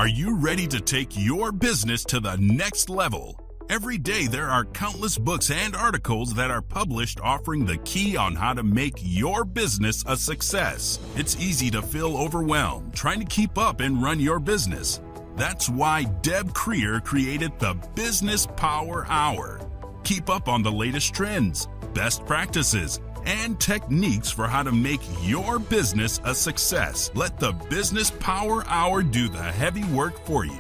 Are you ready to take your business to the next level? Every day there are countless books and articles that are published offering the key on how to make your business a success. It's easy to feel overwhelmed trying to keep up and run your business. That's why Deb Creer created the Business Power Hour. Keep up on the latest trends, best practices, and techniques for how to make your business a success. Let the Business Power Hour do the heavy work for you.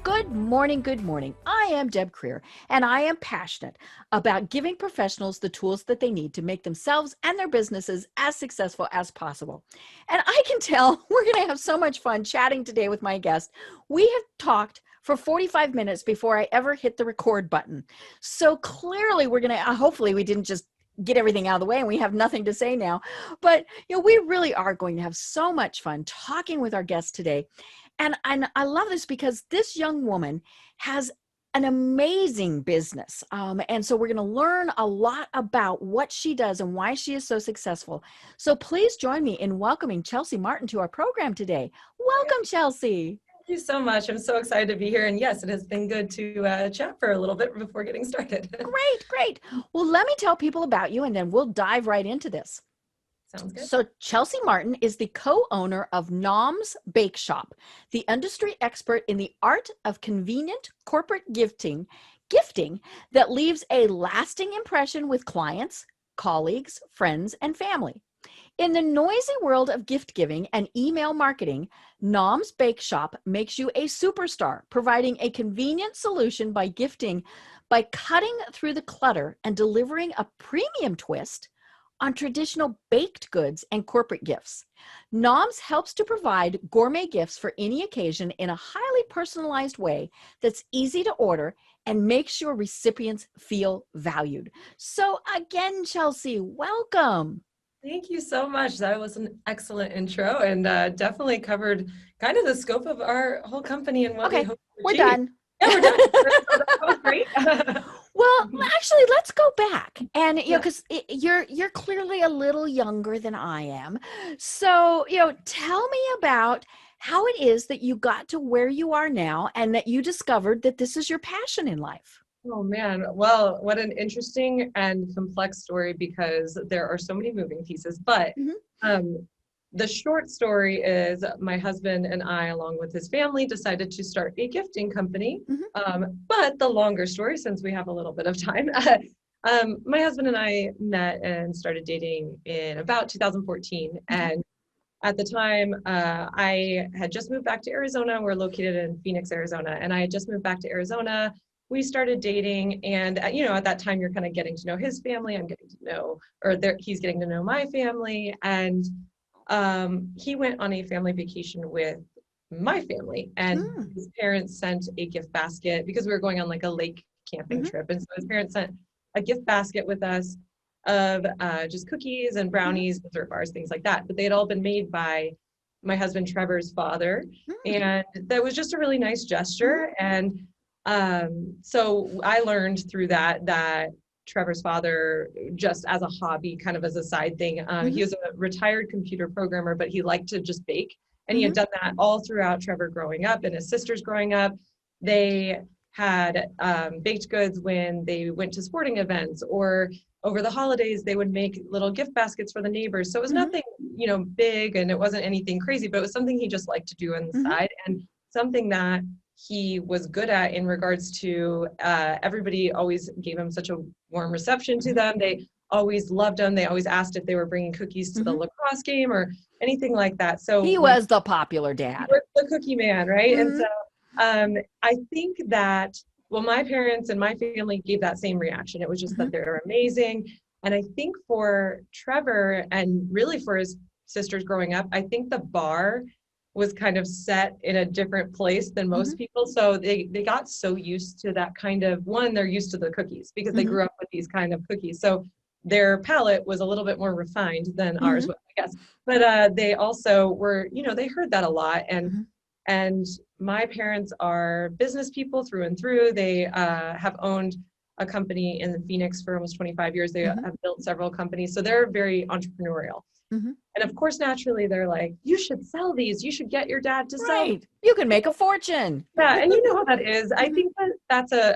Good morning, good morning. I am Deb Creer, and I am passionate about giving professionals the tools that they need to make themselves and their businesses as successful as possible. And I can tell we're going to have so much fun chatting today with my guest. We have talked for 45 minutes before I ever hit the record button. So clearly we're going to, hopefully we didn't just get everything out of the way and we have nothing to say now. But we really are going to have so much fun talking with our guest today. And I love this because this young woman has an amazing business. And so we're going to learn a lot about what she does and why she is so successful. So please join me in welcoming Chelsea Martin to our program today. Welcome, Chelsea. Thank you so much. I'm so excited to be here. And yes, it has been good to chat for a little bit before getting started. Great. Well, let me tell people about you and then we'll dive right into this. Sounds good. So Chelsea Martin is the co-owner of Nom's Bake Shop, the industry expert in the art of convenient corporate gifting that leaves a lasting impression with clients, colleagues, friends, and family. In the noisy world of gift giving and email marketing, Nom's Bake Shop makes you a superstar, providing a convenient solution by cutting through the clutter and delivering a premium twist on traditional baked goods and corporate gifts. Nom's helps to provide gourmet gifts for any occasion in a highly personalized way that's easy to order and makes your recipients feel valued. So again, Chelsea, welcome. Thank you so much. That was an excellent intro and definitely covered kind of the scope of our whole company and what we hope to we're achieve. done. Yeah, we're done. That was great. Well, actually, let's go back. And, because you're clearly a little younger than I am. So, tell me about how it is that you got to where you are now and that you discovered that this is your passion in life. Oh man, well, what an interesting and complex story because there are so many moving pieces. But the short story is my husband and I, along with his family, decided to start a gifting company. But the longer story, since we have a little bit of time, my husband and I met and started dating in about 2014. And at the time, I had just moved back to Arizona. We're located in Phoenix, Arizona. And I had just moved back to Arizona. We started dating. And, at that time, you're kind of getting to know his family. I'm getting to know, he's getting to know my family. And he went on a family vacation with my family and his parents sent a gift basket because we were going on like a lake camping trip. And so his parents sent a gift basket with us of just cookies and brownies, dessert bars, things like that. But they had all been made by my husband Trevor's father. And that was just a really nice gesture. And so I learned through that Trevor's father, just as a hobby, kind of as a side thing. He was a retired computer programmer, but he liked to just bake. And he had done that all throughout Trevor growing up and his sisters growing up. They had baked goods when they went to sporting events, or over the holidays, they would make little gift baskets for the neighbors. So it was nothing, big, and it wasn't anything crazy, but it was something he just liked to do on the side, and something that he was good at in regards to everybody always gave him such a warm reception to them. They always loved him. They always asked if they were bringing cookies to the lacrosse game or anything like that. So he was the popular dad. He was the cookie man, right? And so I think that, my parents and my family gave that same reaction. It was just that they're amazing. And I think for Trevor and really for his sisters growing up, I think the bar was kind of set in a different place than most people. So they got so used to that kind of, they're used to the cookies because they grew up with these kind of cookies. So their palate was a little bit more refined than ours, I guess. But they also were, they heard that a lot. And my parents are business people through and through. They have owned a company in Phoenix for almost 25 years. They have built several companies. So they're very entrepreneurial. Mhm. And of course, naturally, they're like, you should sell these. You should get your dad to sell. Right. You can make a fortune. Yeah, and you know how that is. I Mhm. think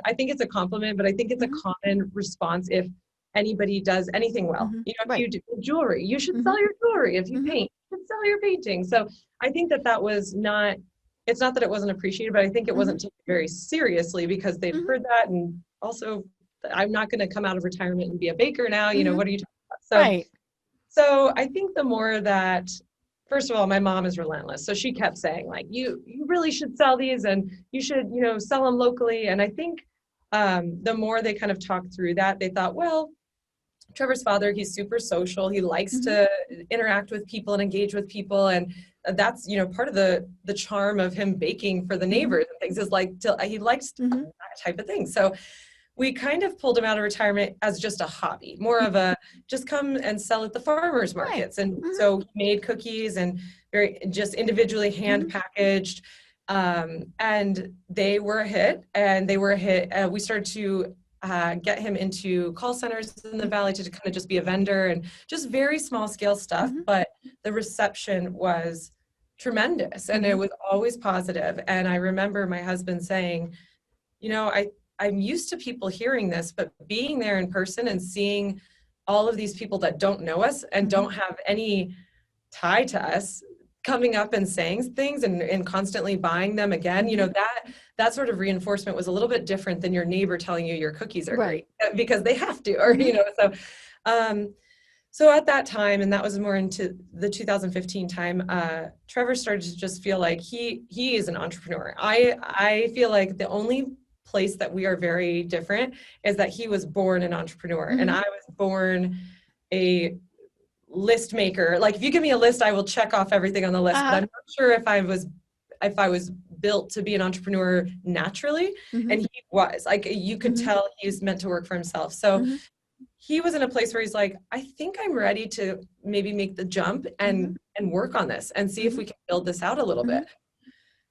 I think it's a compliment, but I think it's a Mhm. common response if anybody does anything well. Mhm. You know, if Right. you do jewelry, you should Mhm. sell your jewelry. If you Mhm. paint, you should sell your painting. So I think that was not, it's not that it wasn't appreciated, but I think it Mhm. wasn't taken very seriously because they'd Mhm. heard that. And also, I'm not going to come out of retirement and be a baker now. You know, Mhm. what are you talking about? So, Right. so I think the more that, first of all, my mom is relentless. So she kept saying like, you really should sell these and you should, you know, sell them locally. And I think the more they kind of talked through that, they thought, well, Trevor's father, he's super social. He likes Mhm. to interact with people and engage with people. And that's, you know, part of the charm of him baking for the neighbors and things is like, he likes Mhm. that type of thing. So we kind of pulled him out of retirement as just a hobby, more of a just come and sell at the farmers markets. And Mhm. so he made cookies and very just individually hand packaged. And they were a hit, and they were a hit. We started to get him into call centers in the Valley to kind of just be a vendor and just very small scale stuff. Mhm. But the reception was tremendous and it Mhm. was always positive. And I remember my husband saying, you know, I'm used to people hearing this, but being there in person and seeing all of these people that don't know us and Mhm. don't have any tie to us coming up and saying things and constantly buying them again, you know, that sort of reinforcement was a little bit different than your neighbor telling you your cookies are Right. great because they have to, or, you know, so at that time, and that was more into the 2015 time, Trevor started to just feel like he is an entrepreneur. I feel like the only place that we are very different is that he was born an entrepreneur and I was born a list maker. Like if you give me a list, I will check off everything on the list, but I'm not sure if I was built to be an entrepreneur naturally. And he was like, you could tell he was meant to work for himself. So he was in a place where he's like, I think I'm ready to maybe make the jump and work on this and see if we can build this out a little bit.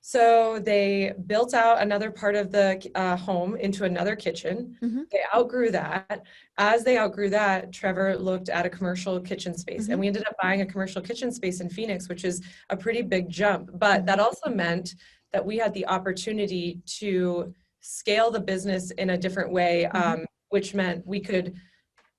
So they built out another part of the home into another kitchen. They outgrew that. As they outgrew that, Trevor looked at a commercial kitchen space and we ended up buying a commercial kitchen space in Phoenix, which is a pretty big jump. But that also meant that we had the opportunity to scale the business in a different way, which meant we could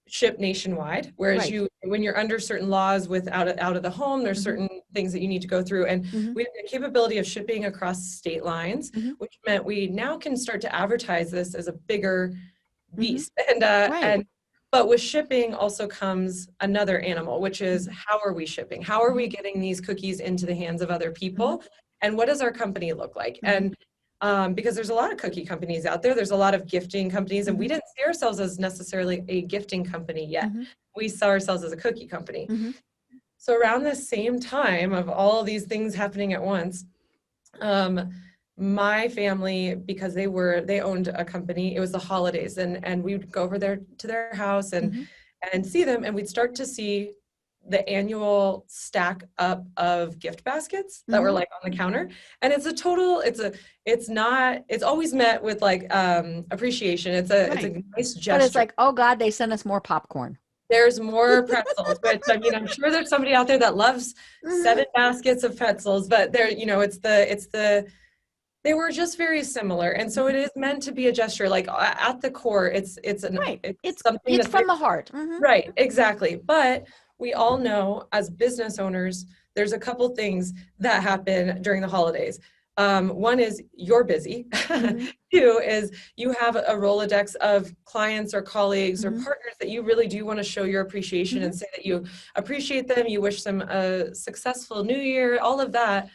ship nationwide, whereas when you're under certain laws with out of the home, there's certain things that you need to go through, and we have the capability of shipping across state lines, which meant we now can start to advertise this as a bigger beast. And but with shipping also comes another animal, which is how are we shipping? How are we getting these cookies into the hands of other people? And what does our company look like? And because there's a lot of cookie companies out there. There's a lot of gifting companies, and we didn't see ourselves as necessarily a gifting company yet. We saw ourselves as a cookie company. So around the same time of all these things happening at once, my family, because they owned a company, it was the holidays, and we would go over there to their house and see them, and we'd start to see the annual stack up of gift baskets that were like on the counter. And it's always met with like appreciation. It's a nice gesture. But it's like, oh God, they sent us more popcorn. There's more pretzels, which I mean, I'm sure there's somebody out there that loves 7 baskets of pretzels, but they're, you know, they were just very similar. And so it is meant to be a gesture. Like at the core, it's something it's from the heart. Right, exactly. But we all know as business owners, there's a couple things that happen during the holidays. One is you're busy. 2 is you have a Rolodex of clients or colleagues or partners that you really do want to show your appreciation and say that you appreciate them, you wish them a successful new year, all of that.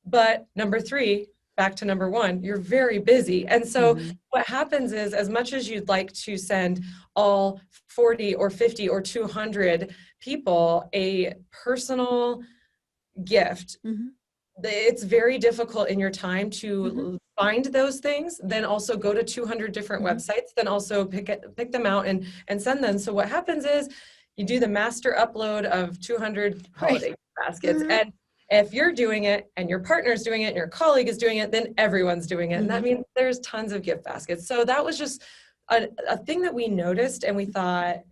But number 3, back to number 1, you're very busy. And so what happens is, as much as you'd like to send all 40 or 50 or 200 people a personal gift, it's very difficult in your time to find those things, then also go to 200 different websites, then also pick them out and send them. So what happens is you do the master upload of 200 holiday baskets. And if you're doing it and your partner's doing it and your colleague is doing it, then everyone's doing it. And that means there's tons of gift baskets. So that was just a thing that we noticed, and we thought,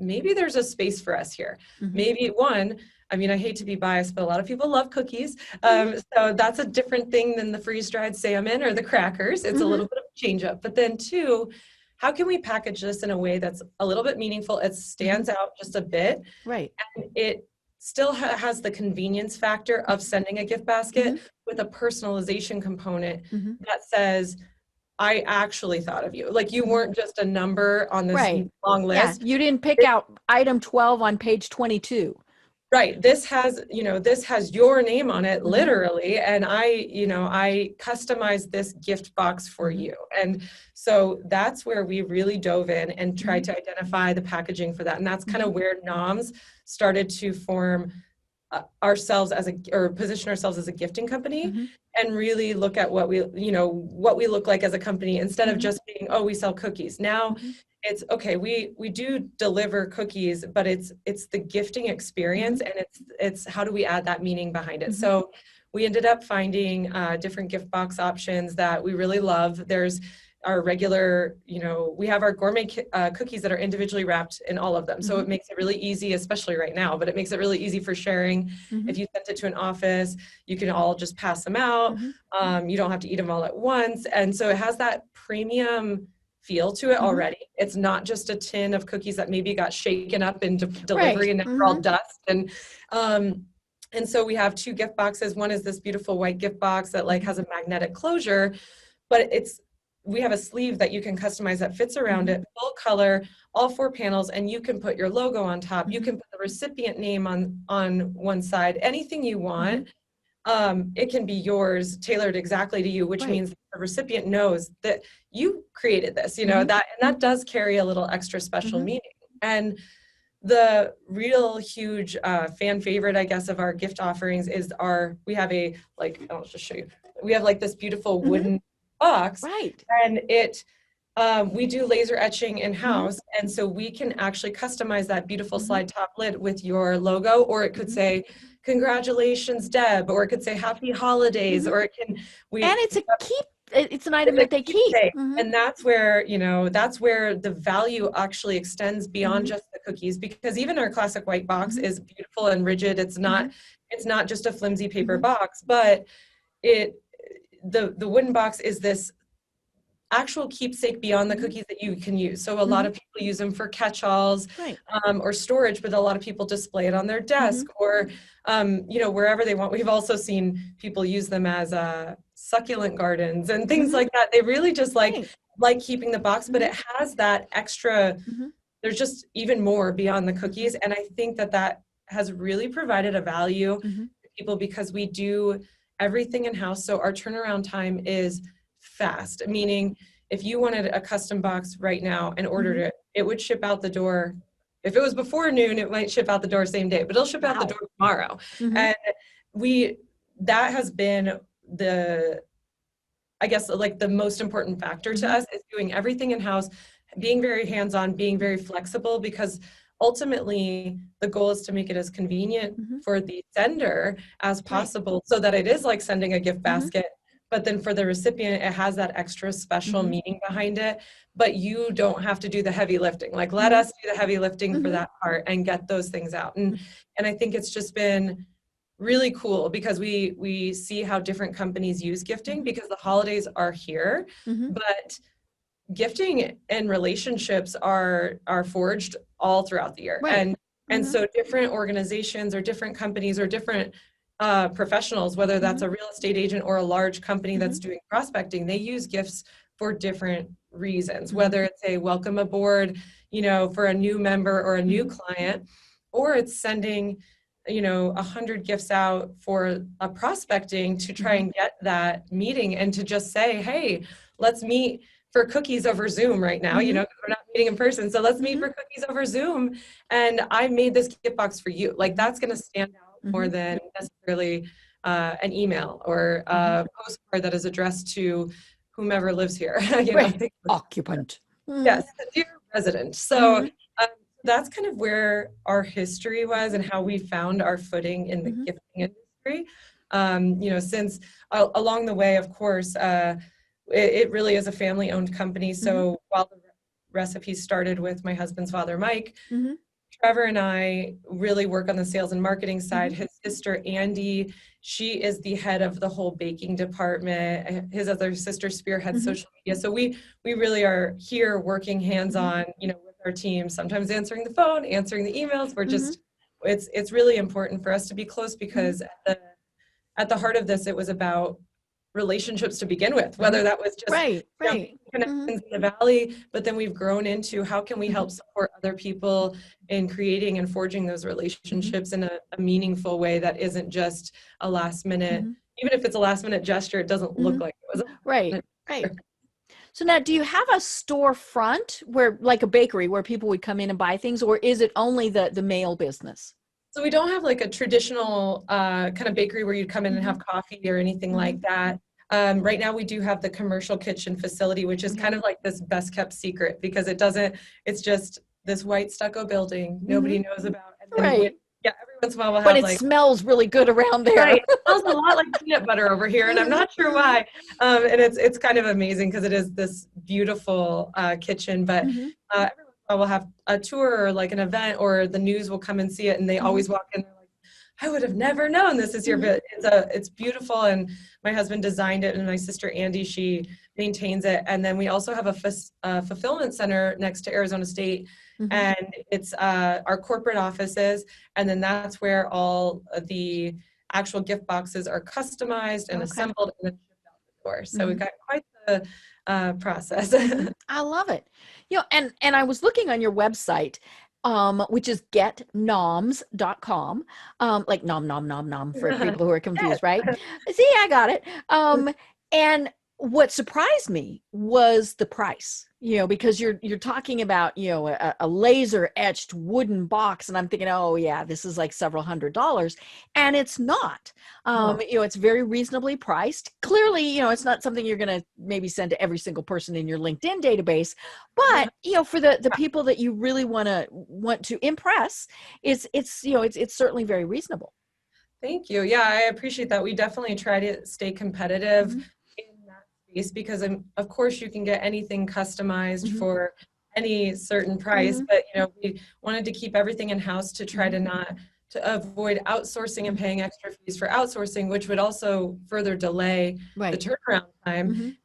maybe there's a space for us here. Mm-hmm. Maybe one, I mean, I hate to be biased, but a lot of people love cookies. So that's a different thing than the freeze-dried salmon or the crackers. It's a little bit of a change up. But then two, how can we package this in a way that's a little bit meaningful? It stands out just a bit. Right. And it still has the convenience factor of sending a gift basket with a personalization component that says, I actually thought of you. Like, you weren't just a number on this long list. Yeah, you didn't pick out item 12 on page 22. Right. This has, this has your name on it, literally. And I customized this gift box for you. And so that's where we really dove in and tried to identify the packaging for that. And that's kind of where NOMS started to form ourselves position ourselves as a gifting company and really look at what we look like as a company, instead of just being, oh, we sell cookies. Now it's okay, we do deliver cookies, but it's the gifting experience, and it's how do we add that meaning behind it. So we ended up finding different gift box options that we really love. There's our regular, we have our gourmet cookies that are individually wrapped in all of them. So it makes it really easy, especially right now, but it makes it really easy for sharing. If you sent it to an office, you can all just pass them out. You don't have to eat them all at once. And so it has that premium feel to it already. It's not just a tin of cookies that maybe got shaken up in delivery and now they're all dust. And so we have two gift boxes. One is this beautiful white gift box that has a magnetic closure, but we have a sleeve that you can customize that fits around it, full color, all 4 panels, and you can put your logo on top. You can put the recipient name on one side, anything you want. It can be yours, tailored exactly to you, which means the recipient knows that you created this, that does carry a little extra special meaning. And the real huge fan favorite, I guess, of our gift offerings is we have I'll just show you. We have this beautiful wooden box, and we do laser etching in-house, and so we can actually customize that beautiful slide top lid with your logo, or it could say, congratulations, Deb, or it could say happy holidays, or it can, and it's an item that they keep. And that's where, the value actually extends beyond just the cookies, because even our classic white box is beautiful and rigid. It's not just a flimsy paper box, but the wooden box is this actual keepsake beyond the cookies that you can use. So a lot of people use them for catch-alls or storage, but a lot of people display it on their desk or, wherever they want. We've also seen people use them as succulent gardens and things like that. They really just like keeping the box, but it has that extra, there's just even more beyond the cookies. And I think that has really provided a value to people, because we do everything in-house. So our turnaround time is fast, meaning if you wanted a custom box right now and ordered it, it would ship out the door. If it was before noon, it might ship out the door same day, but it'll ship out the door tomorrow. And that has been the most important factor to us, is doing everything in-house, being very hands-on, being very flexible, because ultimately the goal is to make it as convenient for the sender as possible, so that it is like sending a gift basket. But then for the recipient, it has that extra special meaning behind it. But you don't have to do the heavy lifting. Let us do the heavy lifting for that part and get those things out. And I think it's just been really cool, because we see how different companies use gifting, because the holidays are here, but gifting and relationships are forged all throughout the year. And so different organizations or different companies or different professionals, whether that's a real estate agent or a large company that's doing prospecting, they use gifts for different reasons, whether it's a welcome aboard, for a new member or a new client, or it's sending, 100 gifts out for a prospecting to try and get that meeting, and to just say, hey, let's meet for cookies over Zoom right now, because we're not meeting in person. So let's meet for cookies over Zoom. And I made this gift box for you. That's going to stand out more than necessarily an email or a postcard that is addressed to whomever lives here. Occupant. Yes, dear resident. So that's kind of where our history was and how we found our footing in the gifting industry. Since along the way, of course, it really is a family-owned company. So while the recipes started with my husband's father, Mike, Trevor and I really work on the sales and marketing side. His sister, Andy, she is the head of the whole baking department. His other sister spearheads social media. So we really are here working hands-on, with our team, sometimes answering the phone, answering the emails. We're just, it's really important for us to be close, because at the heart of this, it was about relationships to begin with, whether that was just connections in the valley, but then we've grown into how can we help support other people in creating and forging those relationships in a meaningful way that isn't just a last minute, even if it's a last minute gesture, it doesn't look like it was right. So now, do you have a storefront where, like a bakery, where people would come in and buy things, or is it only the mail business? So we don't have like a traditional kind of bakery where you'd come in and have coffee or anything like that. Right now we do have the commercial kitchen facility, which is kind of like this best kept secret, because it's just this white stucco building nobody knows about. And then every once in a while we'll have, but it smells really good around there. Right. It smells a lot like peanut butter over here, and I'm not sure why. And it's kind of amazing because it is this beautiful kitchen, but every we'll have a tour or like an event, or the news will come and see it, and they always walk in, they're like, I would have never known this is your bit. It's beautiful, and my husband designed it, and my sister Andy, she maintains it. And then we also have a fulfillment center next to Arizona State, and it's our corporate offices, and then that's where all of the actual gift boxes are customized and assembled and then shipped out the door. So we've got quite the process. I love it. And I was looking on your website, which is getnoms.com, like nom nom nom nom for people who are confused, right? See, I got it. And what surprised me was the price, because you're talking about, a laser etched wooden box, and I'm thinking, oh yeah, this is like several $100s, and it's not. It's very reasonably priced. Clearly, it's not something you're going to maybe send to every single person in your LinkedIn database, but for the people that you really want to impress, it's certainly very reasonable. Thank you. Yeah, I appreciate that. We definitely try to stay competitive because of course you can get anything customized for any certain price, but we wanted to keep everything in-house to try to avoid outsourcing and paying extra fees for outsourcing, which would also further delay the turnaround time.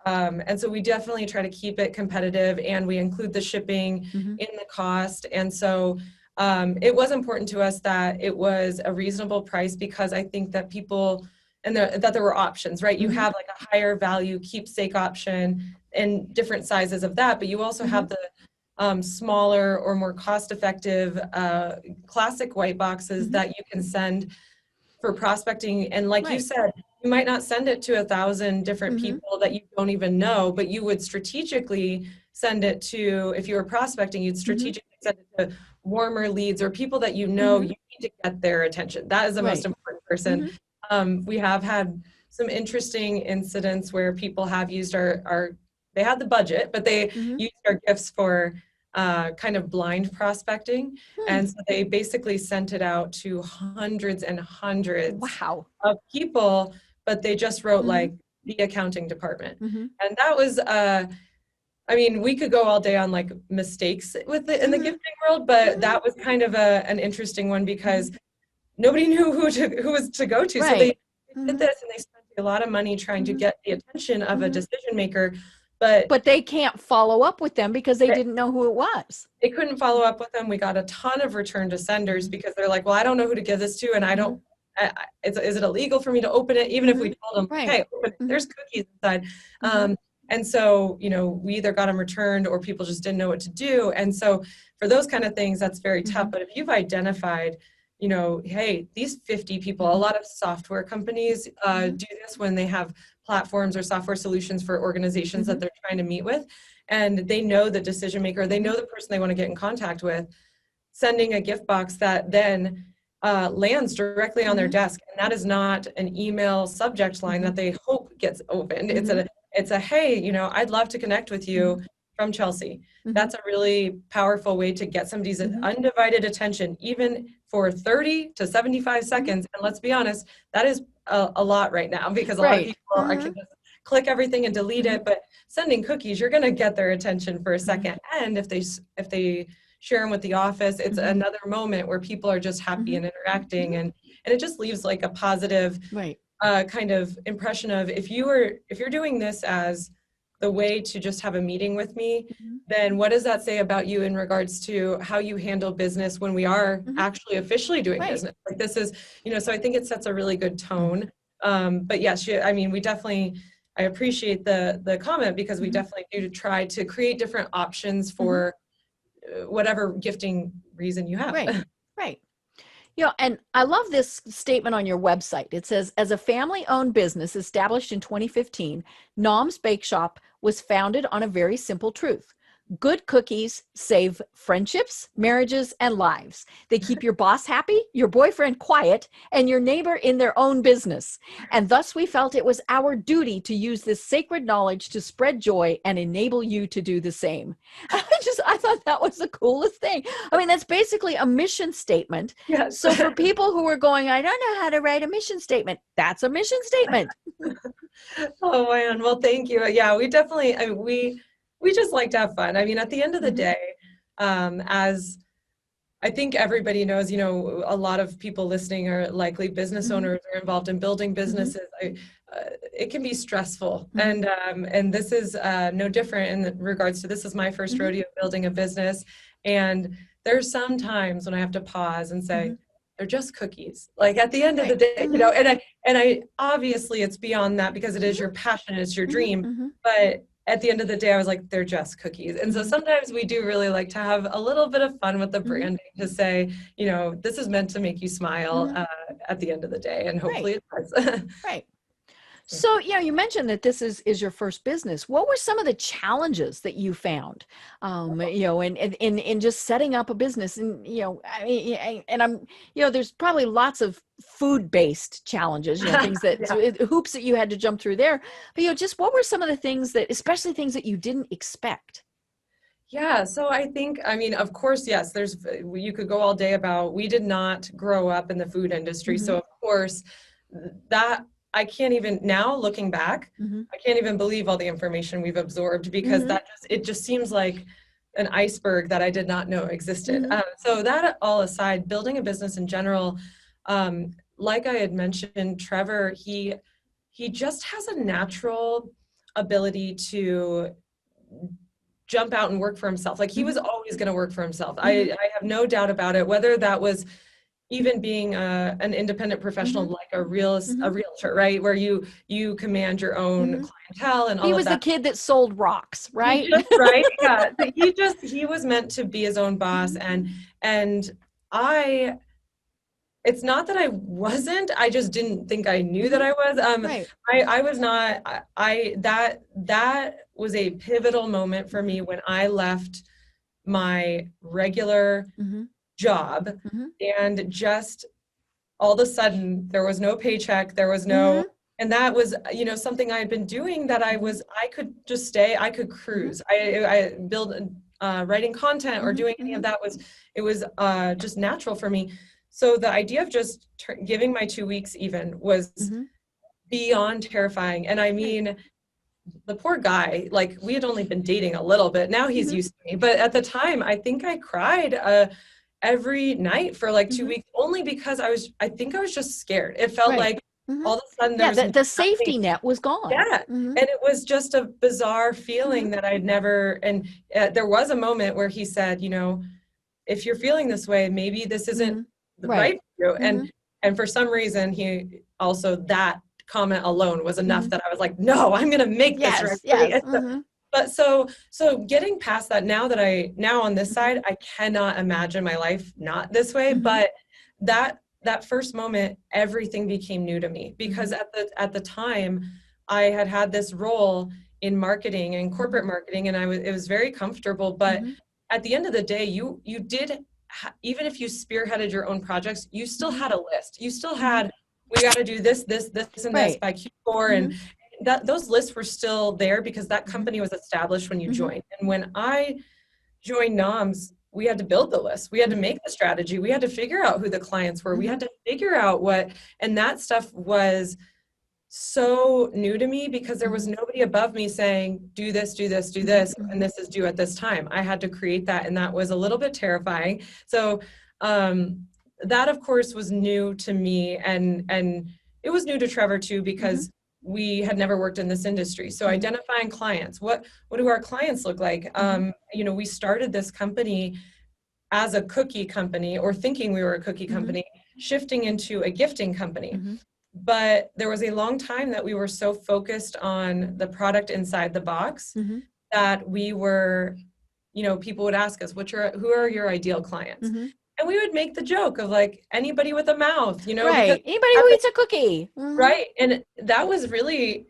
And so we definitely try to keep it competitive, and we include the shipping in the cost. And so it was important to us that it was a reasonable price, because I think that people, and that there were options, right? You have like a higher value keepsake option and different sizes of that, but you also have the smaller or more cost-effective classic white boxes that you can send for prospecting. And like you said, you might not send it to 1,000 different people that you don't even know, but you would strategically send it to, if you were prospecting, you'd strategically send it to warmer leads or people that you need to get their attention. That is the most important person. We have had some interesting incidents where people have used they had the budget, but they used our gifts for kind of blind prospecting. And so they basically sent it out to hundreds and hundreds of people, but they just wrote like the accounting department. And that was, we could go all day on like mistakes with it in the gifting world, but that was kind of an interesting one, because nobody knew who was to go to. So they did this, and they spent a lot of money trying to get the attention of a decision maker, but they can't follow up with them because they didn't know who it was. They couldn't follow up with them. We got a ton of return to senders because they're like, well, I don't know who to give this to, and I don't. Is it illegal for me to open it? Even if we told them, hey, open it, there's cookies inside. And so, we either got them returned or people just didn't know what to do. And so for those kind of things, that's very tough. But if you've identified, hey, these 50 people, a lot of software companies do this when they have platforms or software solutions for organizations that they're trying to meet with, and they know the decision maker, they know the person they want to get in contact with, sending a gift box that then lands directly on their desk. And that is not an email subject line that they hope gets opened. It's a, hey, I'd love to connect with you from Chelsea. That's a really powerful way to get somebody's undivided attention, even for 30 to 75 seconds. And let's be honest, that is a lot right now, because a lot of people I can just click everything and delete it, but sending cookies, you're going to get their attention for a second. And if they share them with the office. It's another moment where people are just happy and interacting, and it just leaves like a positive kind of impression of if you're doing this as the way to just have a meeting with me, then what does that say about you in regards to how you handle business when we are actually officially doing business? Like this is, so I think it sets a really good tone. But yes, I mean, I appreciate the comment, because we definitely do to try to create different options for whatever gifting reason you have. Right. And I love this statement on your website. It says, as a family-owned business established in 2015, Nom's Bake Shop was founded on a very simple truth. Good cookies save friendships, marriages, and lives. They keep your boss happy, your boyfriend quiet, and your neighbor in their own business. And thus we felt it was our duty to use this sacred knowledge to spread joy and enable you to do the same. I thought that was the coolest thing. I mean, that's basically a mission statement. Yes. So for people who are going, I don't know how to write a mission statement, that's a mission statement. Oh man, well, thank you. Yeah, we definitely, we just like to have fun. I mean, at the end of the day, as I think everybody knows, a lot of people listening are likely business owners or involved in building businesses. It can be stressful. And this is no different in regards to, this is my first rodeo building a business. And there's some times when I have to pause and say, they're just cookies. Like at the end of the day, and I obviously it's beyond that, because it is your passion, it's your dream. But at the end of the day, I was like, they're just cookies. And so sometimes we do really like to have a little bit of fun with the branding, to say, this is meant to make you smile at the end of the day. And hopefully it does. Right. So, you mentioned that this is your first business. What were some of the challenges that you found, in just setting up a business? And, there's probably lots of food-based challenges, things that, hoops that you had to jump through there. But, just what were some of the things especially things that you didn't expect? Yeah, so I think, of course, yes, you could go all day about, we did not grow up in the food industry. So of course that, I can't even, now looking back, I can't even believe all the information we've absorbed, because it just seems like an iceberg that I did not know existed. So that all aside, building a business in general, like I had mentioned, Trevor, he just has a natural ability to jump out and work for himself. Like he was always going to work for himself. I have no doubt about it, whether that was even being an independent professional, like a realtor, right? Where you command your own clientele and all of that. He was the kid that sold rocks, right? Right. Yeah. He was meant to be his own boss. And it's not that I wasn't, I just didn't think I knew that I was. I was not, that was a pivotal moment for me when I left my regular job, and just all of a sudden there was no paycheck, there was no, and that was, something I had been doing that I could just stay, I could cruise. I build writing content or doing any of that it was just natural for me. So the idea of just giving my 2 weeks even was beyond terrifying. And I mean, the poor guy, like we had only been dating a little bit, now he's used to me, but at the time I think I cried every night for like 2 weeks, only because I think I was just scared. It felt like all of a sudden the safety net was gone. Yeah. And it was just a bizarre feeling that I'd never, and there was a moment where he said, if you're feeling this way, maybe this isn't right for you. And for some reason, he also, that comment alone was enough that I was like, no, I'm going to make this right. But so getting past that, now on this side, I cannot imagine my life not this way. But that first moment, everything became new to me, because at the time I had this role in marketing and corporate marketing, and it was very comfortable. But at the end of the day, you did, even if you spearheaded your own projects, you still had a list. You still had, we got to do this, and this by Q4. And those lists were still there, because that company was established when you joined. And when I joined Noms, we had to build the list. We had to make the strategy. We had to figure out who the clients were. We had to figure out and that stuff was so new to me because there was nobody above me saying, do this, do this, do this, and this is due at this time. I had to create that, and that was a little bit terrifying. So that, of course, was new to me, and it was new to Trevor too, because we had never worked in this industry. So identifying clients, what do our clients look like? You know, we started this company as a cookie company, or thinking we were a cookie company, shifting into a gifting company. But there was a long time that we were so focused on the product inside the box that we were, you know, people would ask us, who are your ideal clients? And we would make the joke of like, anybody with a mouth, you know, right? Anybody who eats a cookie, right? And that was really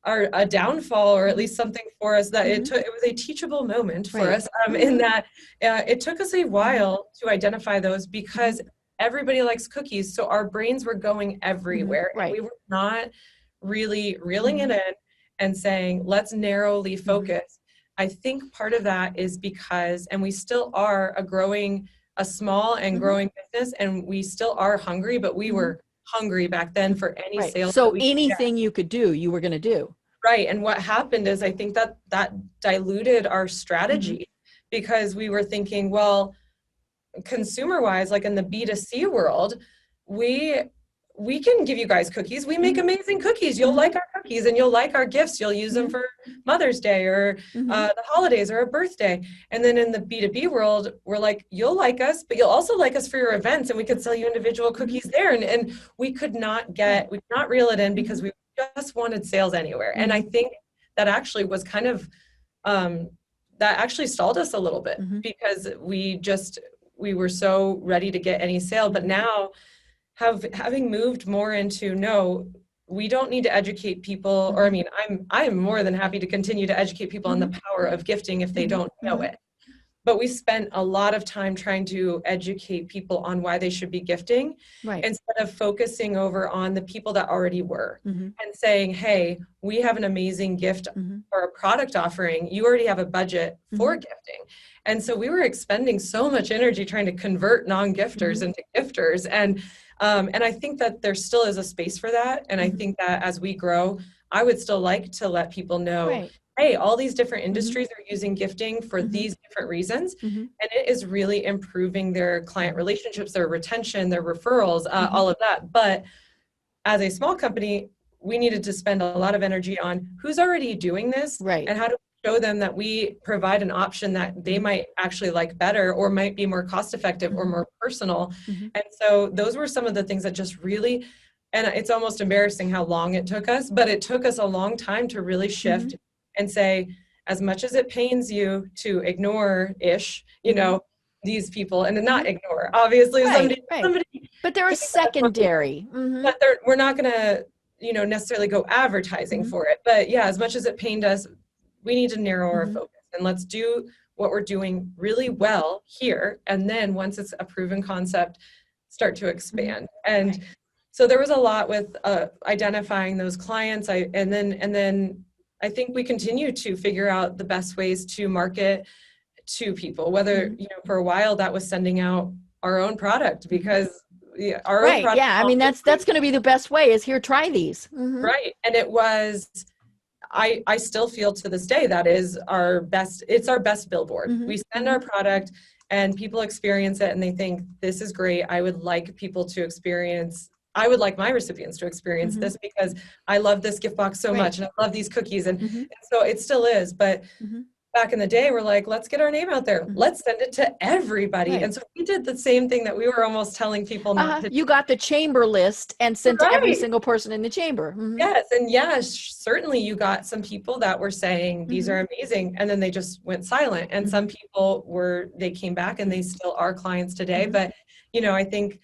a downfall, or at least something for us that it was a teachable moment for us, in that it took us a while to identify those, because everybody likes cookies. So our brains were going everywhere. And we were not really reeling it in and saying, let's narrowly focus. I think part of that is because, and we still are a small and growing business, and we still are hungry, but we were hungry back then for any sales. So anything you could do, you were going to do. Right. And what happened is, I think that diluted our strategy, because we were thinking, well, consumer wise, like in the B2C world, we can give you guys cookies. We make amazing cookies. You'll like our cookies, and you'll like our gifts. You'll use them for Mother's Day or the holidays or a birthday. And then in the B2B world, we're like, you'll like us, but you'll also like us for your events, and we could sell you individual cookies there. And we could not reel it in, because we just wanted sales anywhere. And I think that actually was kind of, that actually stalled us a little bit, because we were so ready to get any sale. But now, having moved more into, no, we don't need to educate people, or I mean, I am more than happy to continue to educate people on the power of gifting if they don't know it. But we spent a lot of time trying to educate people on why they should be gifting, instead of focusing over on the people that already were, and saying, hey, we have an amazing gift or a product offering. You already have a budget for gifting. And so we were expending so much energy trying to convert non-gifters into gifters. And I think that there still is a space for that. And I think that as we grow, I would still like to let people know, hey, all these different industries are using gifting for these different reasons. And it is really improving their client relationships, their retention, their referrals, all of that. But as a small company, we needed to spend a lot of energy on who's already doing this, and how to show them that we provide an option that they might actually like better, or might be more cost effective or more personal. And so those were some of the things that just really, and it's almost embarrassing how long it took us, but it took us a long time to really shift and say, as much as it pains you to ignore-ish, you know, these people, and to not ignore, obviously, somebody, but they're a secondary. But we're not going to, you know, necessarily go advertising for it. But yeah, as much as it pained us, we need to narrow our focus, and let's do what we're doing really well here. And then once it's a proven concept, start to expand. And so there was a lot with identifying those clients. And then I think we continue to figure out the best ways to market to people, whether, you know, for a while that was sending out our own product, because our own product. I mean, that's going to be the best way, is here, try these. Right. And it was, I still feel to this day that is it's our best billboard. We send our product and people experience it and they think, this is great. I would like my recipients to experience this, because I love this gift box so much, and I love these cookies. And so it still is. But back in the day, we're like, let's get our name out there. Let's send it to everybody. And so we did the same thing that we were almost telling people not to do. You got the chamber list and sent to every single person in the chamber. Yes. And yes, certainly you got some people that were saying, these are amazing. And then they just went silent. And some people they came back, and they still are clients today. But, you know, I think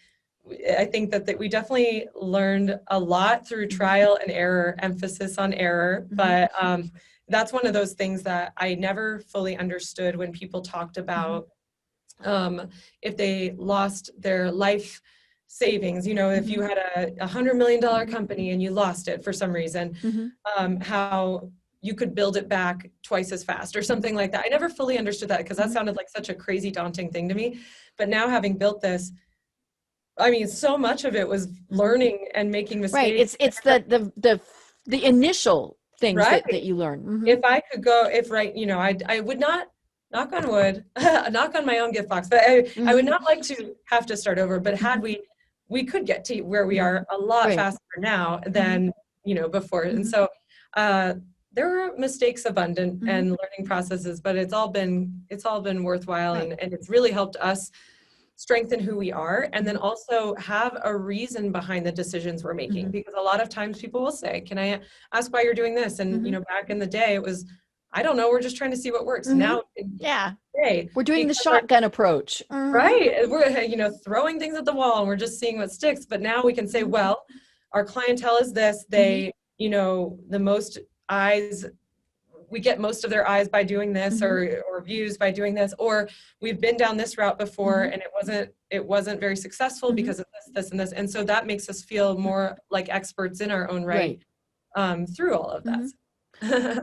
that we definitely learned a lot through trial and error, emphasis on error. But that's one of those things that I never fully understood when people talked about if they lost their life savings, you know, if you had a $100 million company and you lost it for some reason, how you could build it back twice as fast or something like that. I never fully understood that, because that sounded like such a crazy, daunting thing to me. But now, having built this, I mean, so much of it was learning and making mistakes. Right. It's the the initial things Right. that you learn. Mm-hmm. If I could go, if right, you know, I would not, knock on wood, knock on my own gift box, but I would not like to have to start over. But had we could get to where we are a lot Right. faster now than, you know, before. And so there are mistakes abundant and learning processes, but it's all been worthwhile, Right. and it's really helped us strengthen who we are, and then also have a reason behind the decisions we're making. Because a lot of times people will say, can I ask why you're doing this? And you know, back in the day it was, I don't know, we're just trying to see what works. Now We're doing the shotgun approach. Right. We're, you know, throwing things at the wall and we're just seeing what sticks. But now we can say, well, our clientele is this. They, you know, the most eyes, we get most of their eyes by doing this, or views by doing this, or we've been down this route before and it wasn't very successful because of this and this. And so that makes us feel more like experts in our own right. Through all of that.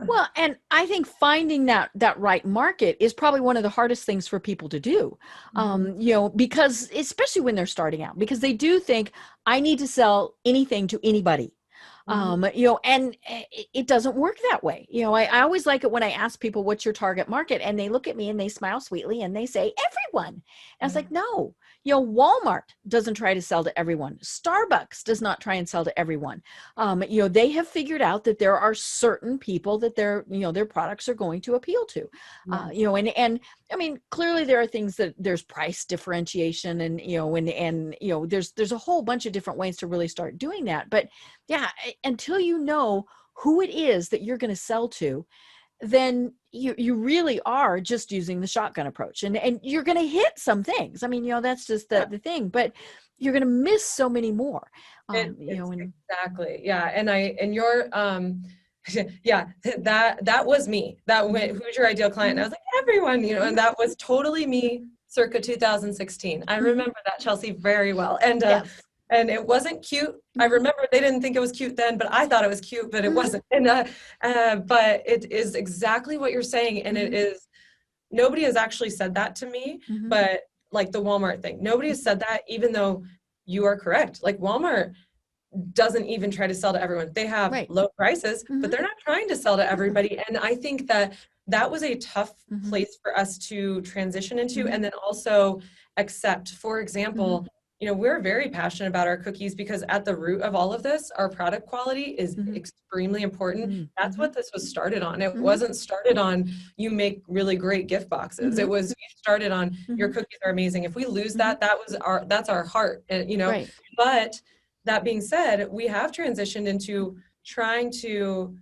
Well, and I think finding that right market is probably one of the hardest things for people to do, you know, because especially when they're starting out, because they do think I need to sell anything to anybody. You know, and it doesn't work that way. You know, I always like it when I ask people, what's your target market? And they look at me and they smile sweetly and they say, everyone. And I was like, no, you know, Walmart doesn't try to sell to everyone. Starbucks does not try and sell to everyone. You know, they have figured out that there are certain people that their products are going to appeal to, you know, and I mean, clearly there are things that there's price differentiation and, you know, and, you know, there's a whole bunch of different ways to really start doing that. But yeah, until you know who it is that you're going to sell to, then you really are just using the shotgun approach, and you're going to hit some things. I mean, you know, that's just the thing, but you're going to miss so many more. You know, exactly. Yeah. And your, yeah, that was me. That went, who's your ideal client? And I was like, everyone, you know, and that was totally me circa 2016. I remember that, Chelsea, very well. And it wasn't cute. I remember they didn't think it was cute then, but I thought it was cute, but it wasn't. And but it is exactly what you're saying. And it is, nobody has actually said that to me, but like the Walmart thing, nobody has said that, even though you are correct. Like Walmart doesn't even try to sell to everyone. They have low prices, but they're not trying to sell to everybody. And I think that was a tough place for us to transition into, and then also accept. For example, you know, we're very passionate about our cookies because at the root of all of this, our product quality is extremely important. That's what this was started on. It wasn't started on, you make really great gift boxes. It was started on, your cookies are amazing. If we lose that, that's our heart, you know. But that being said, we have transitioned into trying to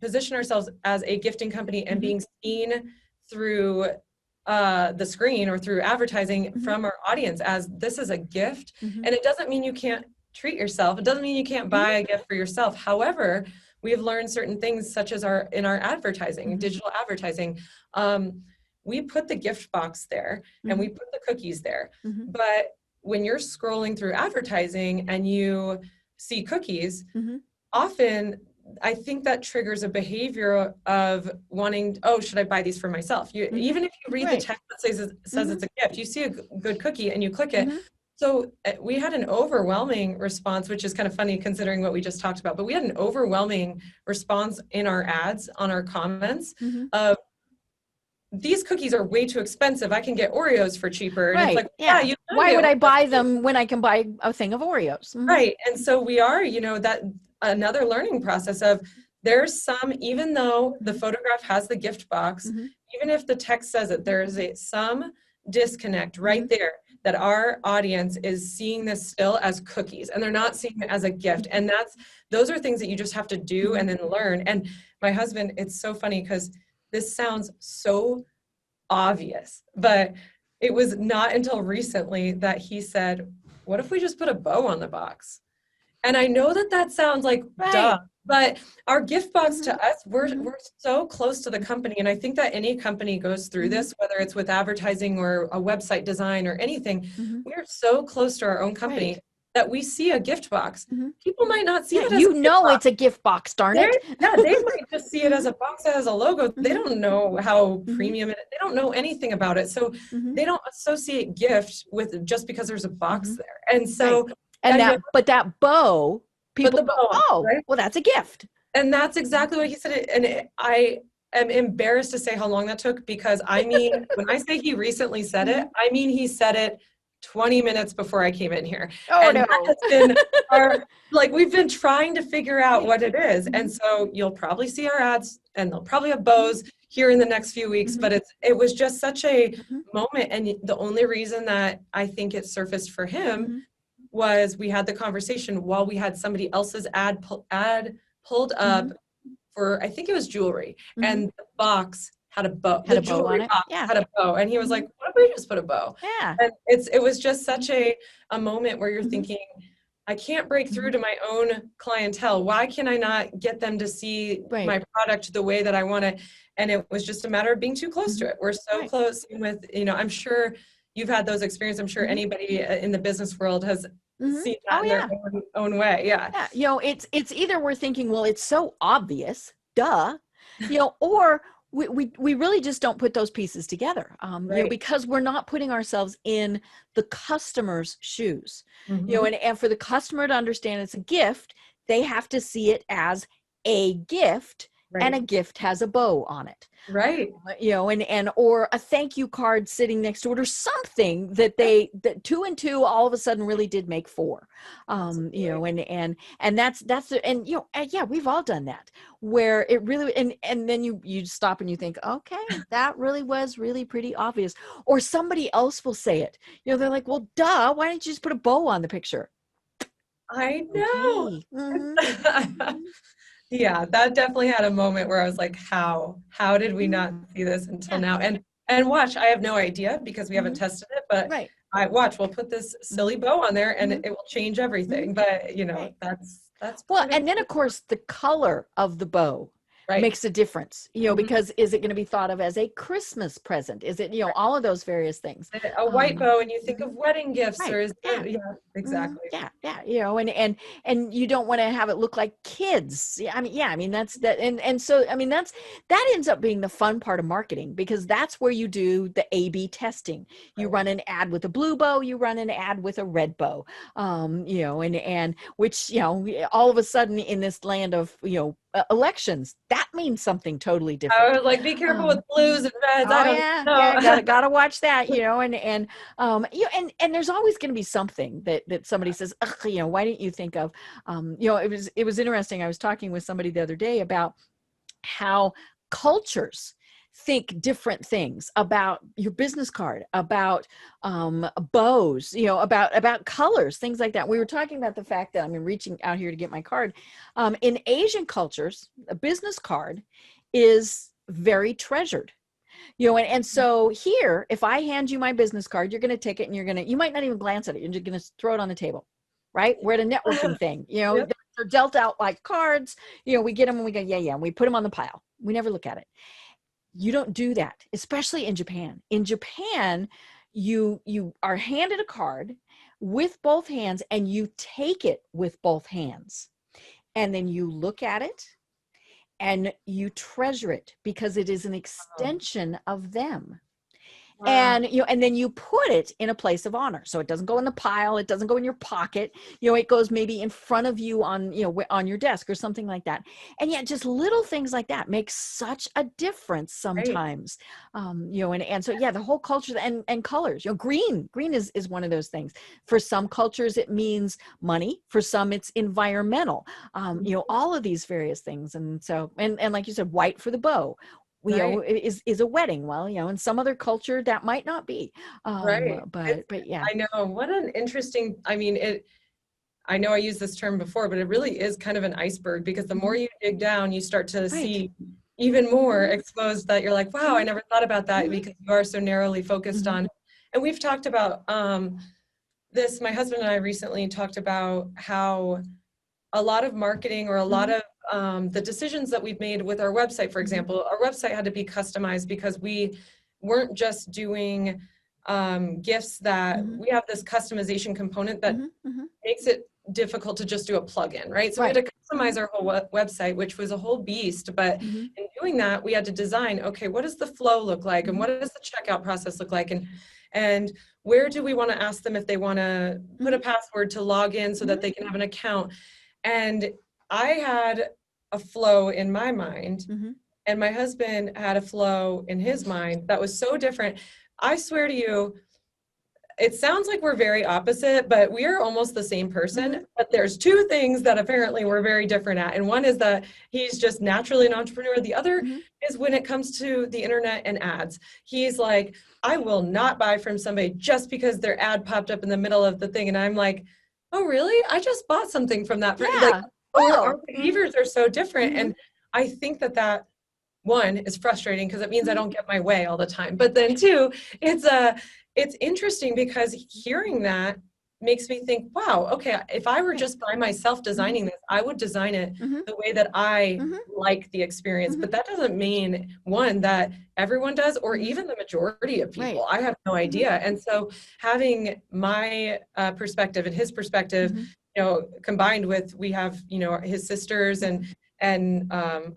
position ourselves as a gifting company and being seen through the screen or through advertising from our audience as this is a gift. And it doesn't mean you can't treat yourself. It doesn't mean you can't buy a gift for yourself. However, we have learned certain things, such as in our advertising, digital advertising. We put the gift box there and we put the cookies there. But when you're scrolling through advertising and you see cookies, often I think that triggers a behavior of wanting, oh, should I buy these for myself? Even if you read the text that says it's a gift, you see a good cookie and you click it. So we had an overwhelming response, which is kind of funny considering what we just talked about, but we had an overwhelming response in our ads, on our comments of, these cookies are way too expensive. I can get Oreos for cheaper. And it's like, why would I buy them when I can buy a thing of Oreos? Right. And so we are, you know, that another learning process of, there's some, even though the photograph has the gift box, even if the text says it, there is some disconnect right there, that our audience is seeing this still as cookies and they're not seeing it as a gift. And those are things that you just have to do and then learn. And my husband, it's so funny because this sounds so obvious, but it was not until recently that he said, what if we just put a bow on the box? And I know that sounds like duh, but our gift box to us, we're so close to the company. And I think that any company goes through this, whether it's with advertising or a website design or anything, we're so close to our own company that we see a gift box. People might not see it as it's a gift box, darn it. They might just see it as a box that has a logo. They don't know how premium it is. They don't know anything about it. So they don't associate gift with just because there's a box there. And so but that bow people the go, bow on, oh, right? well, that's a gift. And that's exactly what he said. I am embarrassed to say how long that took, because I mean, when I say he recently said it, I mean, he said it 20 minutes before I came in here. Oh, And no. that has been like, we've been trying to figure out Right. what it is. And so you'll probably see our ads, and they'll probably have bows here in the next few weeks, but it was just such a moment. And the only reason that I think it surfaced for him was we had the conversation while we had somebody else's ad pulled up for, I think it was jewelry, and the box had a bow. Had The a bow on jewelry it. box Yeah. had a bow, and he was like, "What if we just put a bow?" Yeah. And it was just such a moment where you're thinking, I can't break through to my own clientele. Why can I not get them to see my product the way that I want it? And it was just a matter of being too close to it. We're so close with, I'm sure you've had those experiences. I'm sure anybody in the business world has seen that in their own way. Yeah. It's either we're thinking, well, it's so obvious, duh, or we really just don't put those pieces together, because we're not putting ourselves in the customer's shoes, and for the customer to understand it's a gift, they have to see it as a gift. And a gift has a bow on it. Right. Or a thank you card sitting next to it, or something that that 2 and 2 all of a sudden really did make 4. And we've all done that, where it really, and then you stop and you think, okay, that really was really pretty obvious. Or somebody else will say it. They're like, well, duh, why didn't you just put a bow on the picture? I know. Okay. Yeah, that definitely had a moment where I was like, how did we not see this until now? And watch, I have no idea because we haven't tested it, but we'll put this silly bow on there and it will change everything. But that's well, and then of course the color of the bow makes a difference, because is it going to be thought of as a Christmas present? Is it, all of those various things? A white bow, and you think of wedding gifts, or is exactly. And you don't want to have it look like kids. That's that. And so, that ends up being the fun part of marketing, because that's where you do the A/B testing. You run an ad with a blue bow, you run an ad with a red bow, and which, all of a sudden in this land of, elections, that means something totally different. I was like, be careful with blues and reds. I don't know. Gotta watch that, and there's always going to be something that somebody says, why didn't you think of, it was interesting. I was talking with somebody the other day about how cultures think different things about your business card, about bows, about colors, things like that. We were talking about the fact that reaching out here to get my card. In Asian cultures, a business card is very treasured. And so here, if I hand you my business card, you're going to take it and you might not even glance at it. You're just going to throw it on the table, right? We're at a networking thing, they're dealt out like cards, we get them and we go, and we put them on the pile. We never look at it. You don't do that, especially in Japan. In Japan, you are handed a card with both hands and you take it with both hands. And then you look at it and you treasure it because it is an extension of them. Wow. And then you put it in a place of honor. So it doesn't go in the pile. It doesn't go in your pocket. It goes maybe in front of you on your desk or something like that. And yet just little things like that make such a difference sometimes. Right. And so, the whole culture and colors, green is one of those things. For some cultures, it means money. For some, it's environmental, all of these various things. And so, and like you said, white for the bow. Is a wedding. Well, in some other culture that might not be. But yeah. I know, what an interesting, I know I used this term before, but it really is kind of an iceberg, because the more you dig down, you start to see even more exposed that you're like, wow, I never thought about that, because you are so narrowly focused on. And we've talked about this, my husband and I recently talked about how a lot of marketing, or a lot of the decisions that we've made with our website, for example, our website had to be customized because we weren't just doing gifts that we have this customization component that makes it difficult to just do a plugin, right? So we had to customize our whole website, which was a whole beast. But in doing that, we had to design, okay, what does the flow look like? And what does the checkout process look like? And where do we want to ask them if they want to put a password to log in so that they can have an account? And I had a flow in my mind, Mm-hmm. and my husband had a flow in his mind that was so different. I swear to you, it sounds like we're very opposite, but we are almost the same person. Mm-hmm. But there's two things that apparently we're very different at. And one is that he's just naturally an entrepreneur. The other Mm-hmm. is when it comes to the internet and ads. He's like, I will not buy from somebody just because their ad popped up in the middle of the thing. And I'm like, oh, really? I just bought something from that. Yeah. Like, our Mm-hmm. behaviors are so different. Mm-hmm. And I think that one is frustrating because it means I don't get my way all the time. But then two, it's interesting because hearing that makes me think, wow, okay, if I were just by myself designing this, I would design it Mm-hmm. the way that I Mm-hmm. like the experience. Mm-hmm. But that doesn't mean, one, that everyone does, or even the majority of people. Right. I have no idea. And so having my perspective and his perspective, Mm-hmm. you know, combined with, we have, you know, his sisters and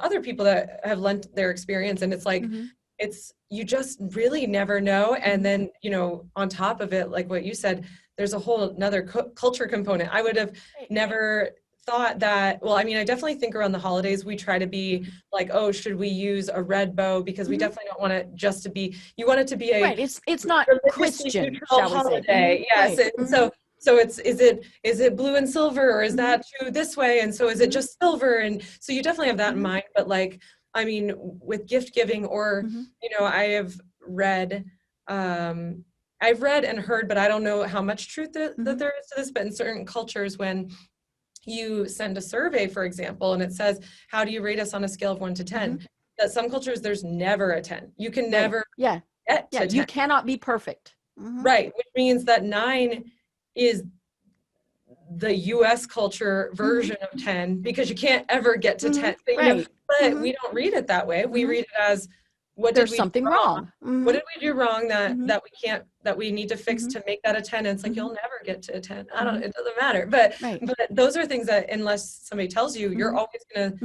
other people that have lent their experience, and it's like, Mm-hmm. it's, you just really never know. And then, you know, on top of it, like what you said, there's a whole another culture component. I would have never thought that. Well, I mean, I definitely think around the holidays we try to be like, oh, should we use a red bow, because we definitely don't want it just to be, you want it to be a Right. It's not religiously Christian, neutral shall we say? holiday. Yes. Right. And so it's, is it blue and silver, or is that true this way? And so is it just silver? And so you definitely have that in mind. But like, I mean, with gift giving, or, you know, I've read and heard, but I don't know how much truth that there is to this, but in certain cultures, when you send a survey, for example, and it says, how do you rate us on a scale of 1 to 10? That some cultures, there's never a 10. You can never get to 10. You cannot be perfect. Right, which means that 9 is the US culture version of 10, because you can't ever get to 10. But, you know, but we don't read it that way. We read it as, what did There's we something do wrong. What did we do wrong that we need to fix to make that a 10? And it's like, you'll never get to a 10. It doesn't matter. But those are things that, unless somebody tells you, you're always going to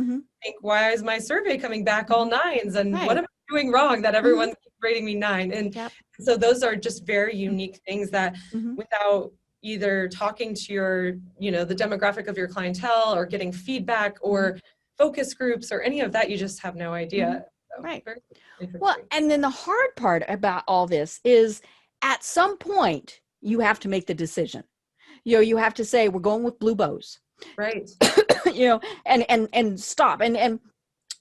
think, why is my survey coming back all 9s? And what am I doing wrong that everyone's rating me 9? And so those are just very unique things that, without either talking to your, you know, the demographic of your clientele, or getting feedback, or focus groups, or any of that, you just have no idea. Right. Well, and then the hard part about all this is, at some point you have to make the decision. You know, you have to say, we're going with blue bows. Right. You know, and stop. And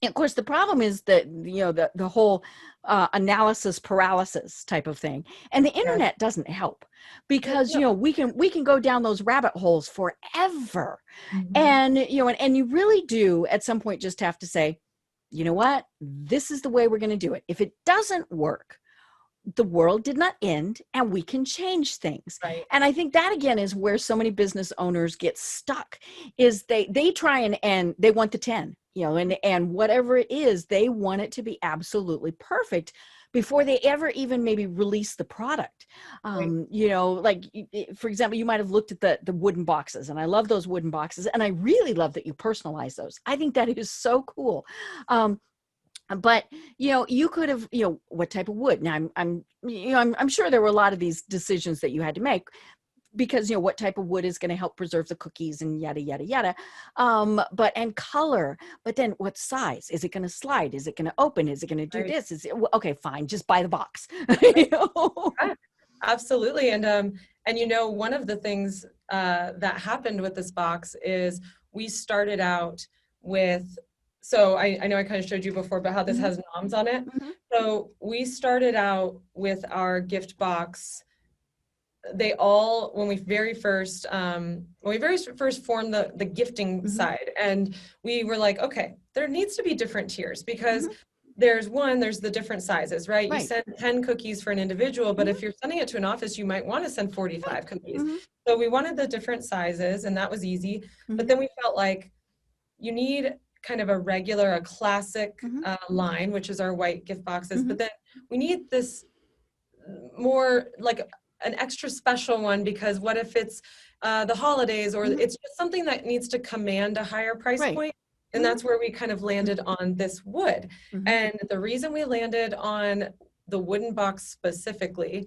of course, the problem is that, you know, the whole analysis paralysis type of thing. And the internet doesn't help, because, you know, we can go down those rabbit holes forever. And, you know, and you really do at some point just have to say, you know what, this is the way we're going to do it. If it doesn't work, the world did not end, and we can change things. Right. And I think that, again, is where so many business owners get stuck, is they try and they want the 10, you know, and whatever it is, they want it to be absolutely perfect before they ever even maybe release the product. You know, like, for example, you might have looked at the wooden boxes, and I love those wooden boxes, and I really love that you personalize those. I think that is so cool. But, you know, you could have, you know, what type of wood? Now, I'm sure there were a lot of these decisions that you had to make, because, you know, what type of wood is going to help preserve the cookies, and yada, yada, yada. And color, but then what size? Is it going to slide? Is it going to open? Is it going to do this? Is it, okay, fine. Just buy the box. You know? Absolutely. And you know, one of the things that happened with this box is, we started out with, so I know I kind of showed you before, but how this has noms on it. So we started out with our gift box. They all, when we very first formed the gifting side, and we were like, okay, there needs to be different tiers, because there's the different sizes, right? You send 10 cookies for an individual, but if you're sending it to an office, you might want to send 45 cookies. So we wanted the different sizes, and that was easy. But then we felt like you need kind of a classic line, which is our white gift boxes. But then we need this more like an extra special one, because what if it's the holidays, or it's just something that needs to command a higher price point. And that's where we kind of landed on this wood. And the reason we landed on the wooden box specifically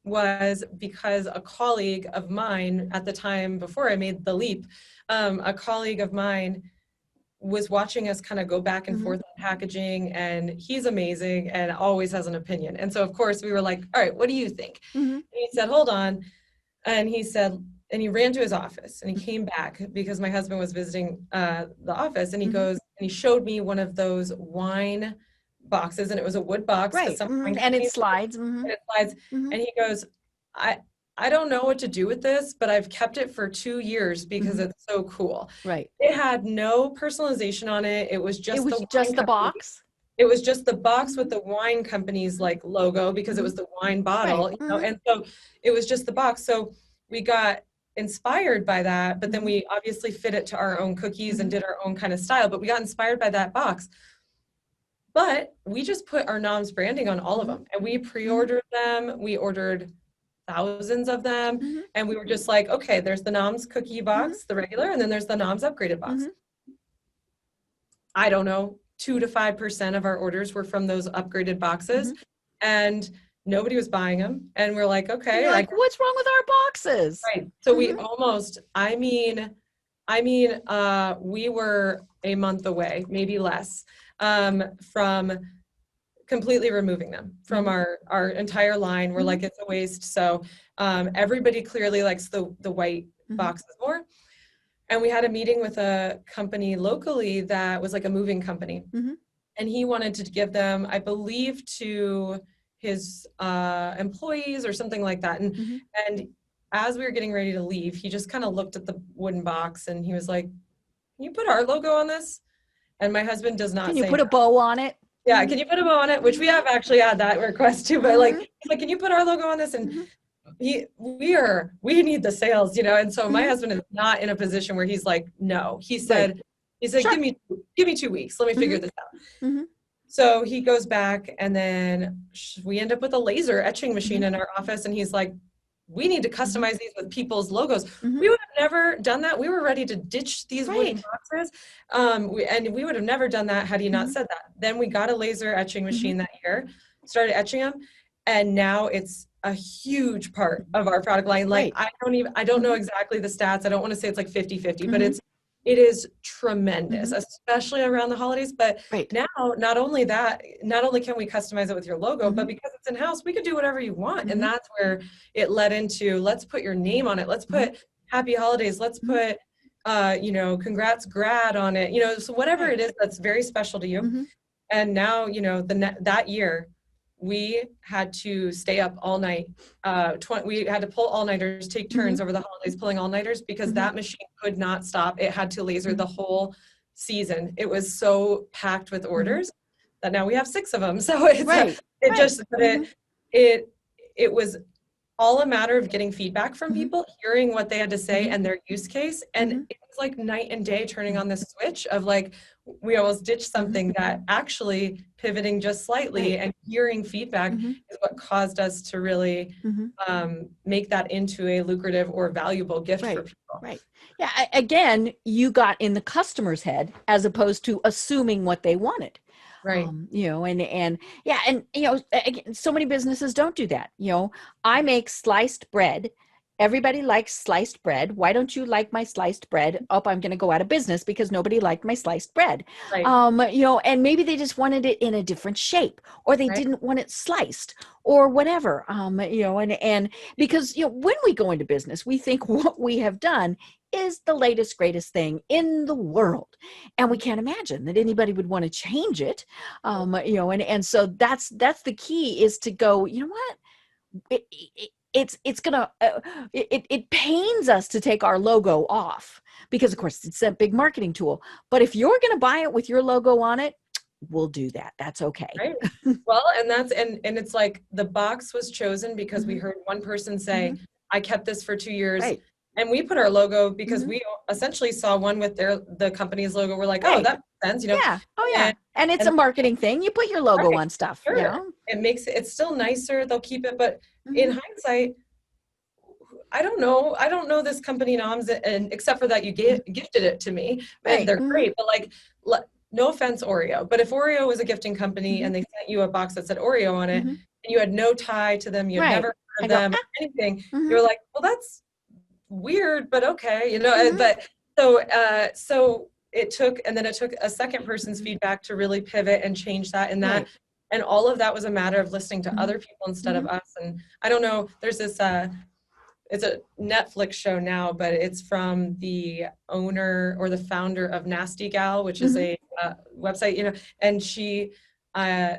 was because a colleague of mine at the time before I made the leap, a colleague of mine was watching us kind of go back and forth on packaging, and he's amazing and always has an opinion. And so of course we were like, all right, what do you think? And he said, hold on. And he said, and he ran to his office and he came back because my husband was visiting the office, and he goes, and he showed me one of those wine boxes, and it was a wood box. Right. And it slides. And it slides. And he goes, I don't know what to do with this, but I've kept it for 2 years because it's so cool. Right. It had no personalization on it. It was just the box. It was just the box with the wine company's like logo, because it was the wine bottle, Right. you know, and so it was just the box. So we got inspired by that, but then we obviously fit it to our own cookies and did our own kind of style, but we got inspired by that box. But we just put our Noms branding on all of them, and we pre-ordered them. We ordered thousands of them, and we were just like, okay, there's the Noms cookie box, the regular, and then there's the Noms upgraded box. I don't know, 2 to 5% of our orders were from those upgraded boxes, and nobody was buying them. And we're like, okay, You're like, what's wrong with our boxes? right. So we almost, we were a month away, maybe less, from completely removing them from our entire line. We're like, it's a waste. So everybody clearly likes the white boxes more. And we had a meeting with a company locally that was like a moving company. And he wanted to give them, I believe, to his employees or something like that. And as we were getting ready to leave, he just kind of looked at the wooden box and he was like, can you put our logo on this? And my husband does not. Can you put a bow on it? Yeah, can you put a bow on it? Which we have actually had that request too, but like, he's like, can you put our logo on this? And we need the sales, you know? And so my husband is not in a position where he's like, no. He said, sure, give me 2 weeks. Let me figure this out. So he goes back, and then we end up with a laser etching machine in our office. And he's like, we need to customize these with people's logos. We would have never done that. We were ready to ditch these wooden boxes. And we would have never done that had he not said that. Then we got a laser etching machine that year, started etching them. And now it's a huge part of our product line. Like, I don't know exactly the stats. I don't want to say it's like 50-50, but it is tremendous, especially around the holidays. But now, not only can we customize it with your logo, but because it's in-house, we can do whatever you want. And that's where it led into, let's put your name on it. Let's put happy holidays. Let's put, congrats grad on it. You know, so whatever it is that's very special to you. And now, you know, that year, we had to stay up all night. We had to pull all-nighters, take turns over the holidays pulling all-nighters, because that machine could not stop. It had to laser the whole season. It was so packed with orders that now we have 6 of them. So it's it was all a matter of getting feedback from people, hearing what they had to say and their use case. And it was like night and day turning on this switch of like, we almost ditched something that actually pivoting just slightly and hearing feedback is what caused us to really make that into a lucrative or valuable gift for people. Right. Yeah. Again, you got in the customer's head as opposed to assuming what they wanted. Right. You know, and you know, again, so many businesses don't do that. You know, I make sliced bread. Everybody likes sliced bread. Why don't you like my sliced bread? Oh, I'm going to go out of business because nobody liked my sliced bread. Right. You know, and maybe they just wanted it in a different shape, or they didn't want it sliced, or whatever. You know, and because, you know, when we go into business, we think what we have done is the latest, greatest thing in the world. And we can't imagine that anybody would want to change it. You know, and so that's the key, is to go, you know what? It's gonna, it pains us to take our logo off, because of course it's a big marketing tool. But if you're going to buy it with your logo on it, we'll do that. That's okay. Right. Well, and it's like the box was chosen because we heard one person say, I kept this for 2 years. Right. And we put our logo because we essentially saw one with the company's logo. We're like, oh, that makes sense, you know? Yeah. Oh, yeah. And it's a marketing thing. You put your logo on stuff. Sure. You know? It's still nicer. They'll keep it. But in hindsight, I don't know this company Noms, and except for that you gifted it to me. And they're great. But like, no offense, Oreo. But if Oreo was a gifting company and they sent you a box that said Oreo on it, and you had no tie to them, you had never for I go, them or anything. mhm, You're like, well, that's weird, but okay, mhm, but so it took, and then it took a second person's feedback to really pivot and change that and that. right. And all of that was a matter of listening to Mhm, other people instead of mhm, us. And I don't know, there's this, it's a Netflix show now, but it's from the owner or the founder of Nasty Gal, which is mhm, a website, and uh,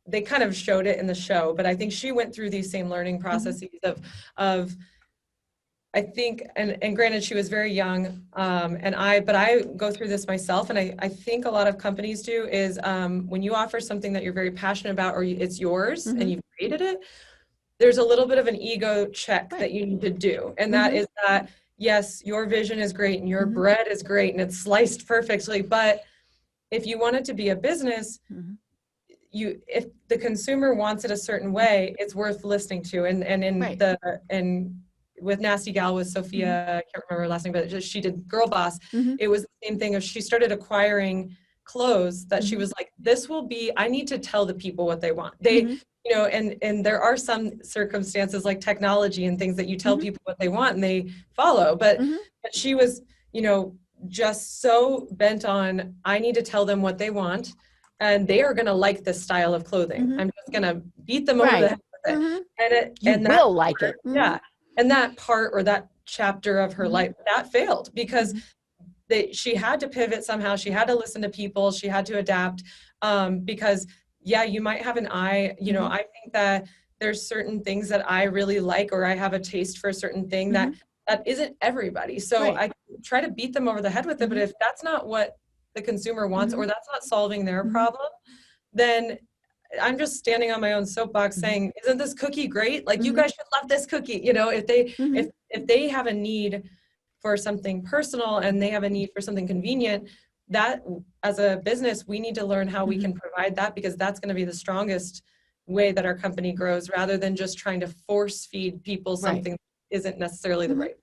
they kind of showed it in the show, but I think she went through these same learning mhm, processes of I think, and granted, she was very young, but I go through this myself, and I think a lot of companies do is when you offer something that you're very passionate about, or it's yours and mhm, you've created it, there's a little bit of an ego check right. that you need to do, and that Mhm, is that yes, your vision is great and your mhm, bread is great and it's sliced perfectly, but if you want it to be a business, mhm, if the consumer wants it a certain way, it's worth listening to. right. And with Nasty Gal with Mhm, Sophia, I can't remember her last name, but she did Girl Boss. mhm, It was the same thing. If she started acquiring clothes that she mhm, was like, this will be, I need to tell the people what they want. mhm, And there are some circumstances like technology and things that you tell mhm, people what they want and they follow. But mhm, she was, just so bent on, I need to tell them what they want and they are going to like this style of clothing. mhm, I'm just going to beat them over the right. head with it. Mhm. You And that will like part, it. Mhm, yeah. And that part or that chapter of her mhm, life that failed because mhm, she had to pivot somehow. She had to listen to people. She had to adapt because yeah, you might have an eye, mhm, I think that there's certain things that I really like, or I have a taste for a certain thing mhm, that isn't everybody. So right. I try to beat them over the head with it. But Mhm, if that's not what the consumer wants, mhm, or that's not solving their mhm, problem, then I'm just standing on my own soapbox mhm, saying, isn't this cookie great? Like you mhm, guys should love this cookie. If mhm, they have a need for something personal and they have a need for something convenient, that as a business, we need to learn how we mhm, can provide that because that's going to be the strongest way that our company grows rather than just trying to force feed people right. something that isn't necessarily the Mhm. right.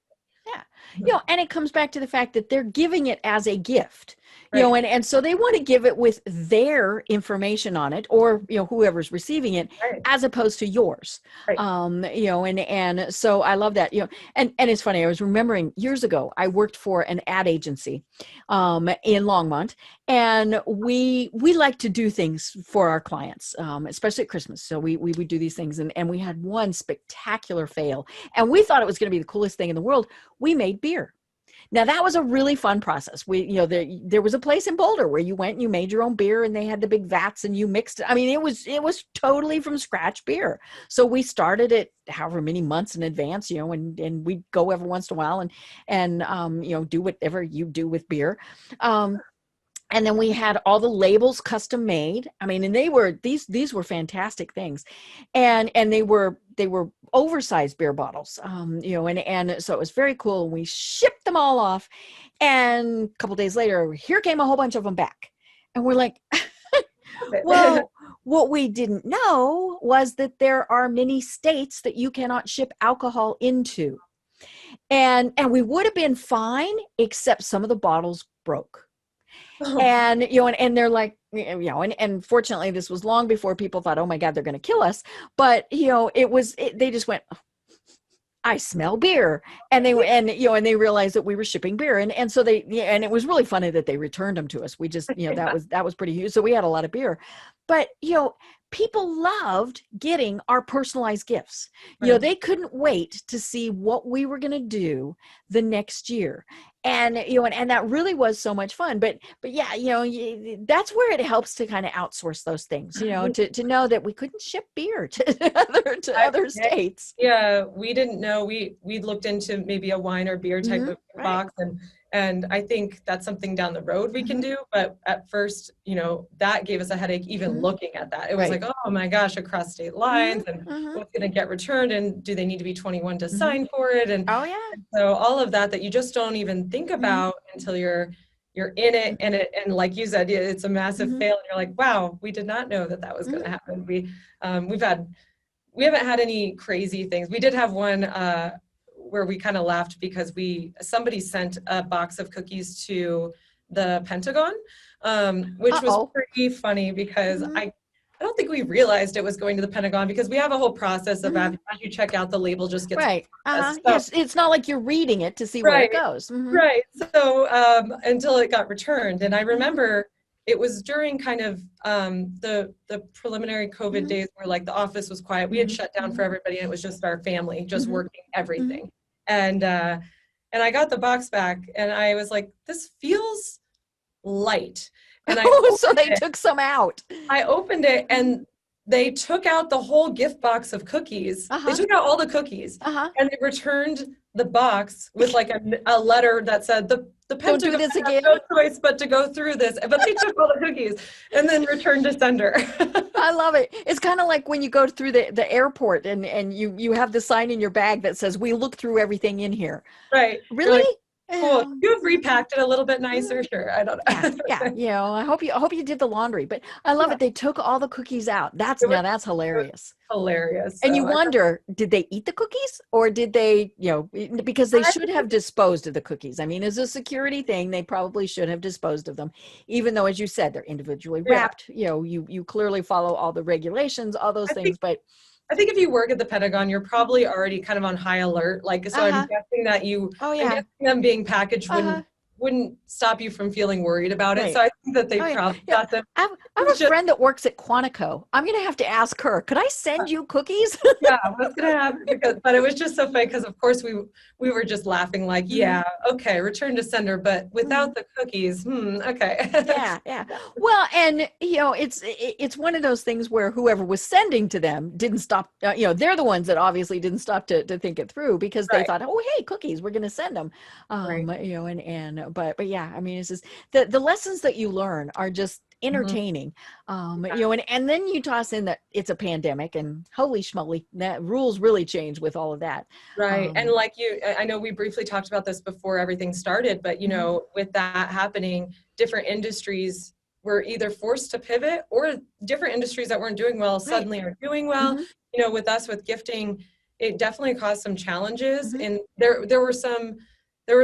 Yeah. And it comes back to the fact that they're giving it as a gift, Right. and so they want to give it with their information on it or, whoever's receiving it Right. as opposed to yours. Right. And so I love that, and it's funny. I was remembering years ago, I worked for an ad agency, in Longmont, and we like to do things for our clients, especially at Christmas. So we would do these things and we had one spectacular fail and we thought it was going to be the coolest thing in the world. We made beer. Now that was a really fun process. There was a place in Boulder where you went and you made your own beer and they had the big vats and you mixed it. I mean, it was totally from scratch beer. So we started it however many months in advance, and we'd go every once in a while and do whatever you do with beer. Um, and then we had all the labels custom made. I mean, and these were fantastic things, and they were oversized beer bottles, and so it was very cool. We shipped them all off, and a couple days later, here came a whole bunch of them back, and we're like, well, what we didn't know was that there are many states that you cannot ship alcohol into, and we would have been fine except some of the bottles broke. Oh, And they're like, and fortunately this was long before people thought, oh my God, they're going to kill us. But they just went, I smell beer. And they realized that we were shipping beer. And so and it was really funny that they returned them to us. We just, that was pretty huge. So we had a lot of beer, but people loved getting our personalized gifts. right. They couldn't wait to see what we were going to do the next year. And that really was so much fun. But yeah, that's where it helps to kind of outsource those things, to know that we couldn't ship beer to other states. Yeah, we didn't know. We looked into maybe a wine or beer type Mhm, of right. box, and I think that's something down the road we can Mhm, do. But at first, that gave us a headache even mhm, looking at that. It was right. like, oh my gosh, across state Mhm, lines, and mhm, what's going to get returned, and do they need to be 21 to mhm. sign for it? And Oh, yeah. so all of that you just don't even think Mhm, about until you're in it, mhm, and like you said, it's a massive mhm, fail, and you're like, wow, we did not know that was going mhm, to happen. We haven't had any crazy things. We did have one where we kind of laughed because somebody sent a box of cookies to the Pentagon, which was uh-oh. pretty funny because Mhm, I don't think we realized it was going to the Pentagon because we have a whole process of as you check out, the label just gets right. processed. Yes, it's not like you're reading it to see where it Right, goes. right. So until it got returned, and I remember it was during kind of the preliminary COVID days where like the office was quiet. We had shut down for everybody, and it was just our family, just working everything. And I got the box back, and I was like, this feels light. And So they took some out. I opened it, and they took out the whole gift box of cookies. They took out all the cookies, and they returned the box with like a letter that said the Pentagon this has again. no choice but to go through this. But they took all the cookies and then returned to sender. I love it. It's kind of like when you go through the airport and you have the sign in your bag that says, we look through everything in here. Right. Really? Cool. You have repacked it a little bit nicer, sure. I don't know. Yeah. I hope you did the laundry, but I love it. They took all the cookies out. That's hilarious. Hilarious. And you wonder, did they eat the cookies, or did they, because they should have disposed of the cookies. I mean, as a security thing, they probably should have disposed of them, even though, as you said, they're individually wrapped. You clearly follow all the regulations, all those things, but I think if you work at the Pentagon, you're probably already kind of on high alert. Like, so I'm guessing that I'm guessing them being packaged wouldn't stop you from feeling worried about it. So I think that they probably got them. I have a friend that works at Quantico. I'm going to have to ask her, could I send you cookies? Yeah, what's going to happen? But it was just so funny because, of course, we were just laughing like, okay, return to sender, but without the cookies, okay. Yeah. Well, and, it's one of those things where whoever was sending to them didn't stop, they're the ones that obviously didn't stop to think it through, because they thought, oh, hey, cookies, we're going to send them. But yeah, I mean, it's just the lessons that you learn are just entertaining. And then you toss in that it's a pandemic, and holy schmoly, that rules really change with all of that. Right. And like I know we briefly talked about this before everything started, but with that happening, different industries were either forced to pivot, or different industries that weren't doing well suddenly are doing well. With us, with gifting, it definitely caused some challenges. And there were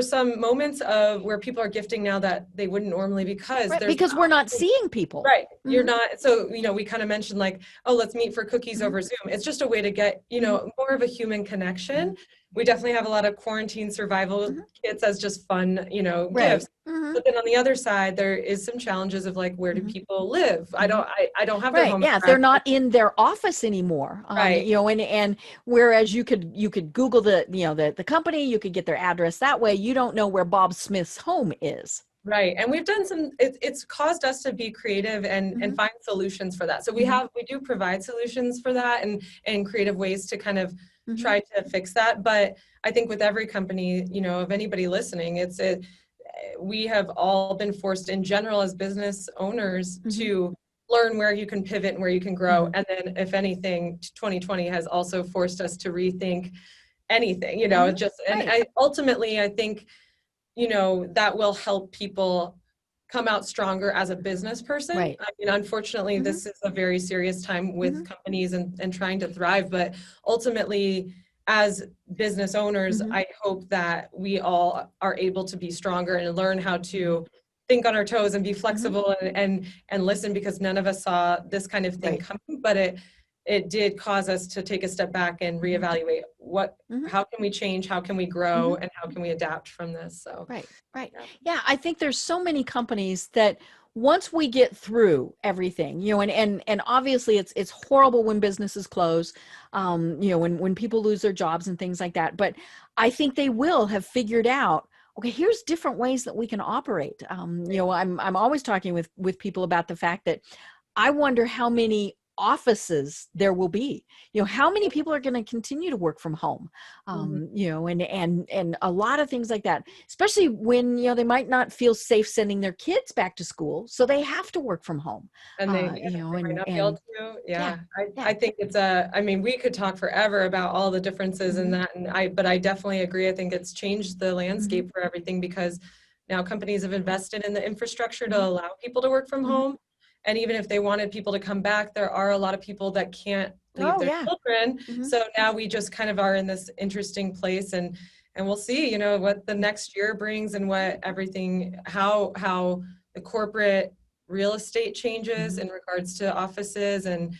some moments of where people are gifting now that they wouldn't normally, because we're not seeing people. Right. You're not. So, we kind of mentioned like, oh, let's meet for cookies over Zoom. It's just a way to get, more of a human connection. We definitely have a lot of quarantine survival kits as just fun, gifts. But then on the other side, there is some challenges of like, where do people live? I don't have their home. Yeah, they're not in their office anymore. And whereas you could Google the company, you could get their address that way. You don't know where Bob Smith's home is. Right. And we've done it's caused us to be creative and find solutions for that. So we do provide solutions for that and creative ways to kind of try to fix that. But I think with every company, of anybody listening, we have all been forced in general as business owners to learn where you can pivot and where you can grow. And then if anything, 2020 has also forced us to rethink anything, ultimately, I think, that will help people come out stronger as a business person. Right. I mean, unfortunately, this is a very serious time with companies and trying to thrive, but ultimately, as business owners, I hope that we all are able to be stronger and learn how to think on our toes and be flexible and listen, because none of us saw this kind of thing coming, but it did cause us to take a step back and reevaluate how can we change, how can we grow, and how can we adapt from this. So right. Yeah, I think there's so many companies that once we get through everything, and obviously it's horrible when businesses close, when people lose their jobs and things like that. But I think they will have figured out, okay, here's different ways that we can operate. I'm always talking with people about the fact that I wonder how many offices there will be, how many people are going to continue to work from home, and a lot of things like that, especially when, they might not feel safe sending their kids back to school. So they have to work from home. And they might not be able to. I think we could talk forever about all the differences in that. But I definitely agree. I think it's changed the landscape for everything, because now companies have invested in the infrastructure to allow people to work from home. And even if they wanted people to come back, there are a lot of people that can't leave their children. So now we just kind of are in this interesting place, and we'll see, what the next year brings, and what everything, how the corporate real estate changes in regards to offices and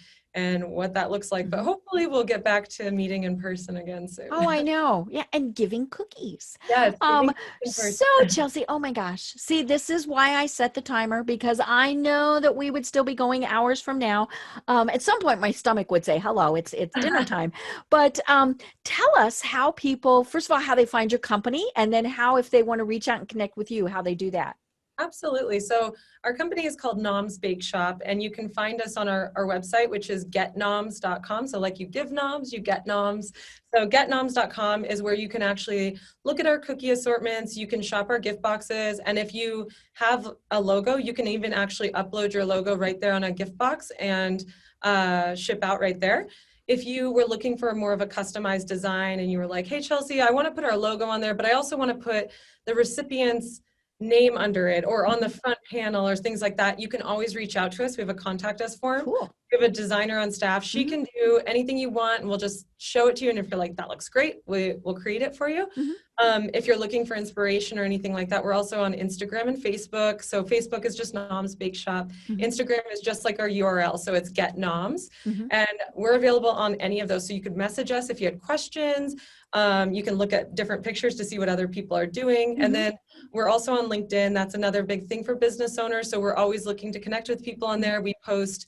what that looks like. But hopefully we'll get back to meeting in person again soon. Oh, I know. Yeah. And giving cookies. Yes. So Chelsea, oh my gosh. See, this is why I set the timer, because I know that we would still be going hours from now. At some point my stomach would say, hello, it's dinner time. But tell us how people, first of all, how they find your company, and then how, if they want to reach out and connect with you, how they do that. Absolutely. So our company is called Noms Bake Shop, and you can find us on our website, which is getnoms.com. So like you give noms, you get noms. So getnoms.com is where you can actually look at our cookie assortments. You can shop our gift boxes. And if you have a logo, you can even actually upload your logo right there on a gift box and ship out right there. If you were looking for more of a customized design and you were like, hey, Chelsea, I want to put our logo on there, but I also want to put the recipient's name under it or on the front panel or things like that, you can always reach out to us. We have a contact us form. Cool. We have a designer on staff. She can do anything you want, and we'll just show it to you. And if you're like, that looks great, we'll create it for you. If you're looking for inspiration or anything like that, we're also on Instagram and Facebook. So Facebook is just Noms Bake Shop. Instagram is just like our URL. So it's Get Noms. And we're available on any of those. So you could message us if you had questions. You can look at different pictures to see what other people are doing. And then we're also on LinkedIn. That's another big thing for business owners. So we're always looking to connect with people on there. We post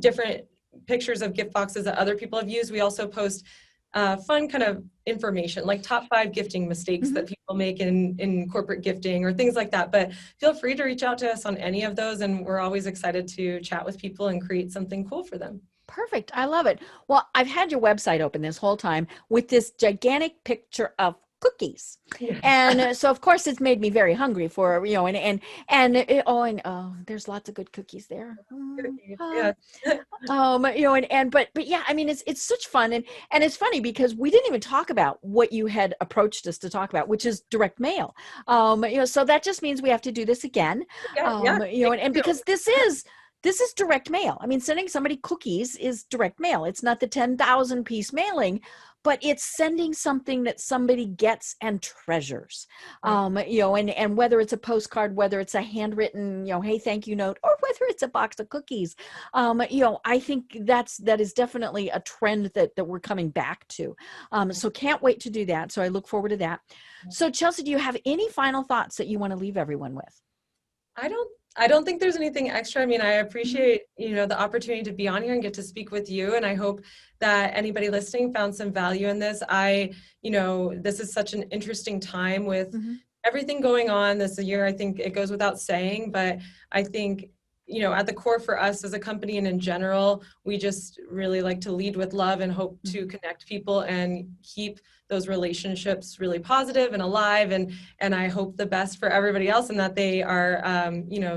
different pictures of gift boxes that other people have used. We also post fun kind of information, like top 5 gifting mistakes that people make in corporate gifting or things like that. But feel free to reach out to us on any of those. And we're always excited to chat with people and create something cool for them. Perfect. I love it. Well, I've had your website open this whole time with this gigantic picture of cookies. And so of course it's made me very hungry for, there's lots of good cookies there. But yeah, I mean, it's such fun. And it's funny because we didn't even talk about what you had approached us to talk about, which is direct mail. So that just means we have to do this again. Because this is direct mail. I mean, sending somebody cookies is direct mail. It's not the 10,000 piece mailing, but it's sending something that somebody gets and treasures. And whether it's a postcard, whether it's a handwritten, hey, thank you note, or whether it's a box of cookies, I think that is definitely a trend that we're coming back to. So can't wait to do that. So I look forward to that. So Chelsea, do you have any final thoughts that you want to leave everyone with? I don't think there's anything extra. I mean, I appreciate, the opportunity to be on here and get to speak with you. And I hope that anybody listening found some value in this. This is such an interesting time with everything going on this year. I think it goes without saying, but I think, at the core for us as a company and in general, we just really like to lead with love and hope to connect people and keep those relationships really positive and alive. And I hope the best for everybody else and that they are,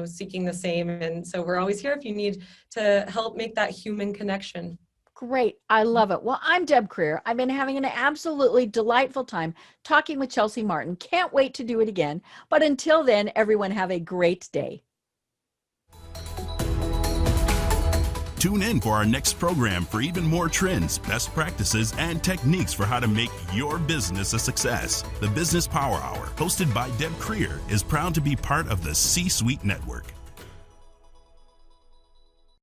seeking the same. And so we're always here if you need to help make that human connection. Great. I love it. Well, I'm Deb Creer. I've been having an absolutely delightful time talking with Chelsea Martin. Can't wait to do it again. But until then, everyone have a great day. Tune in for our next program for even more trends, best practices, and techniques for how to make your business a success. The Business Power Hour, hosted by Deb Creer, is proud to be part of the C-Suite Network.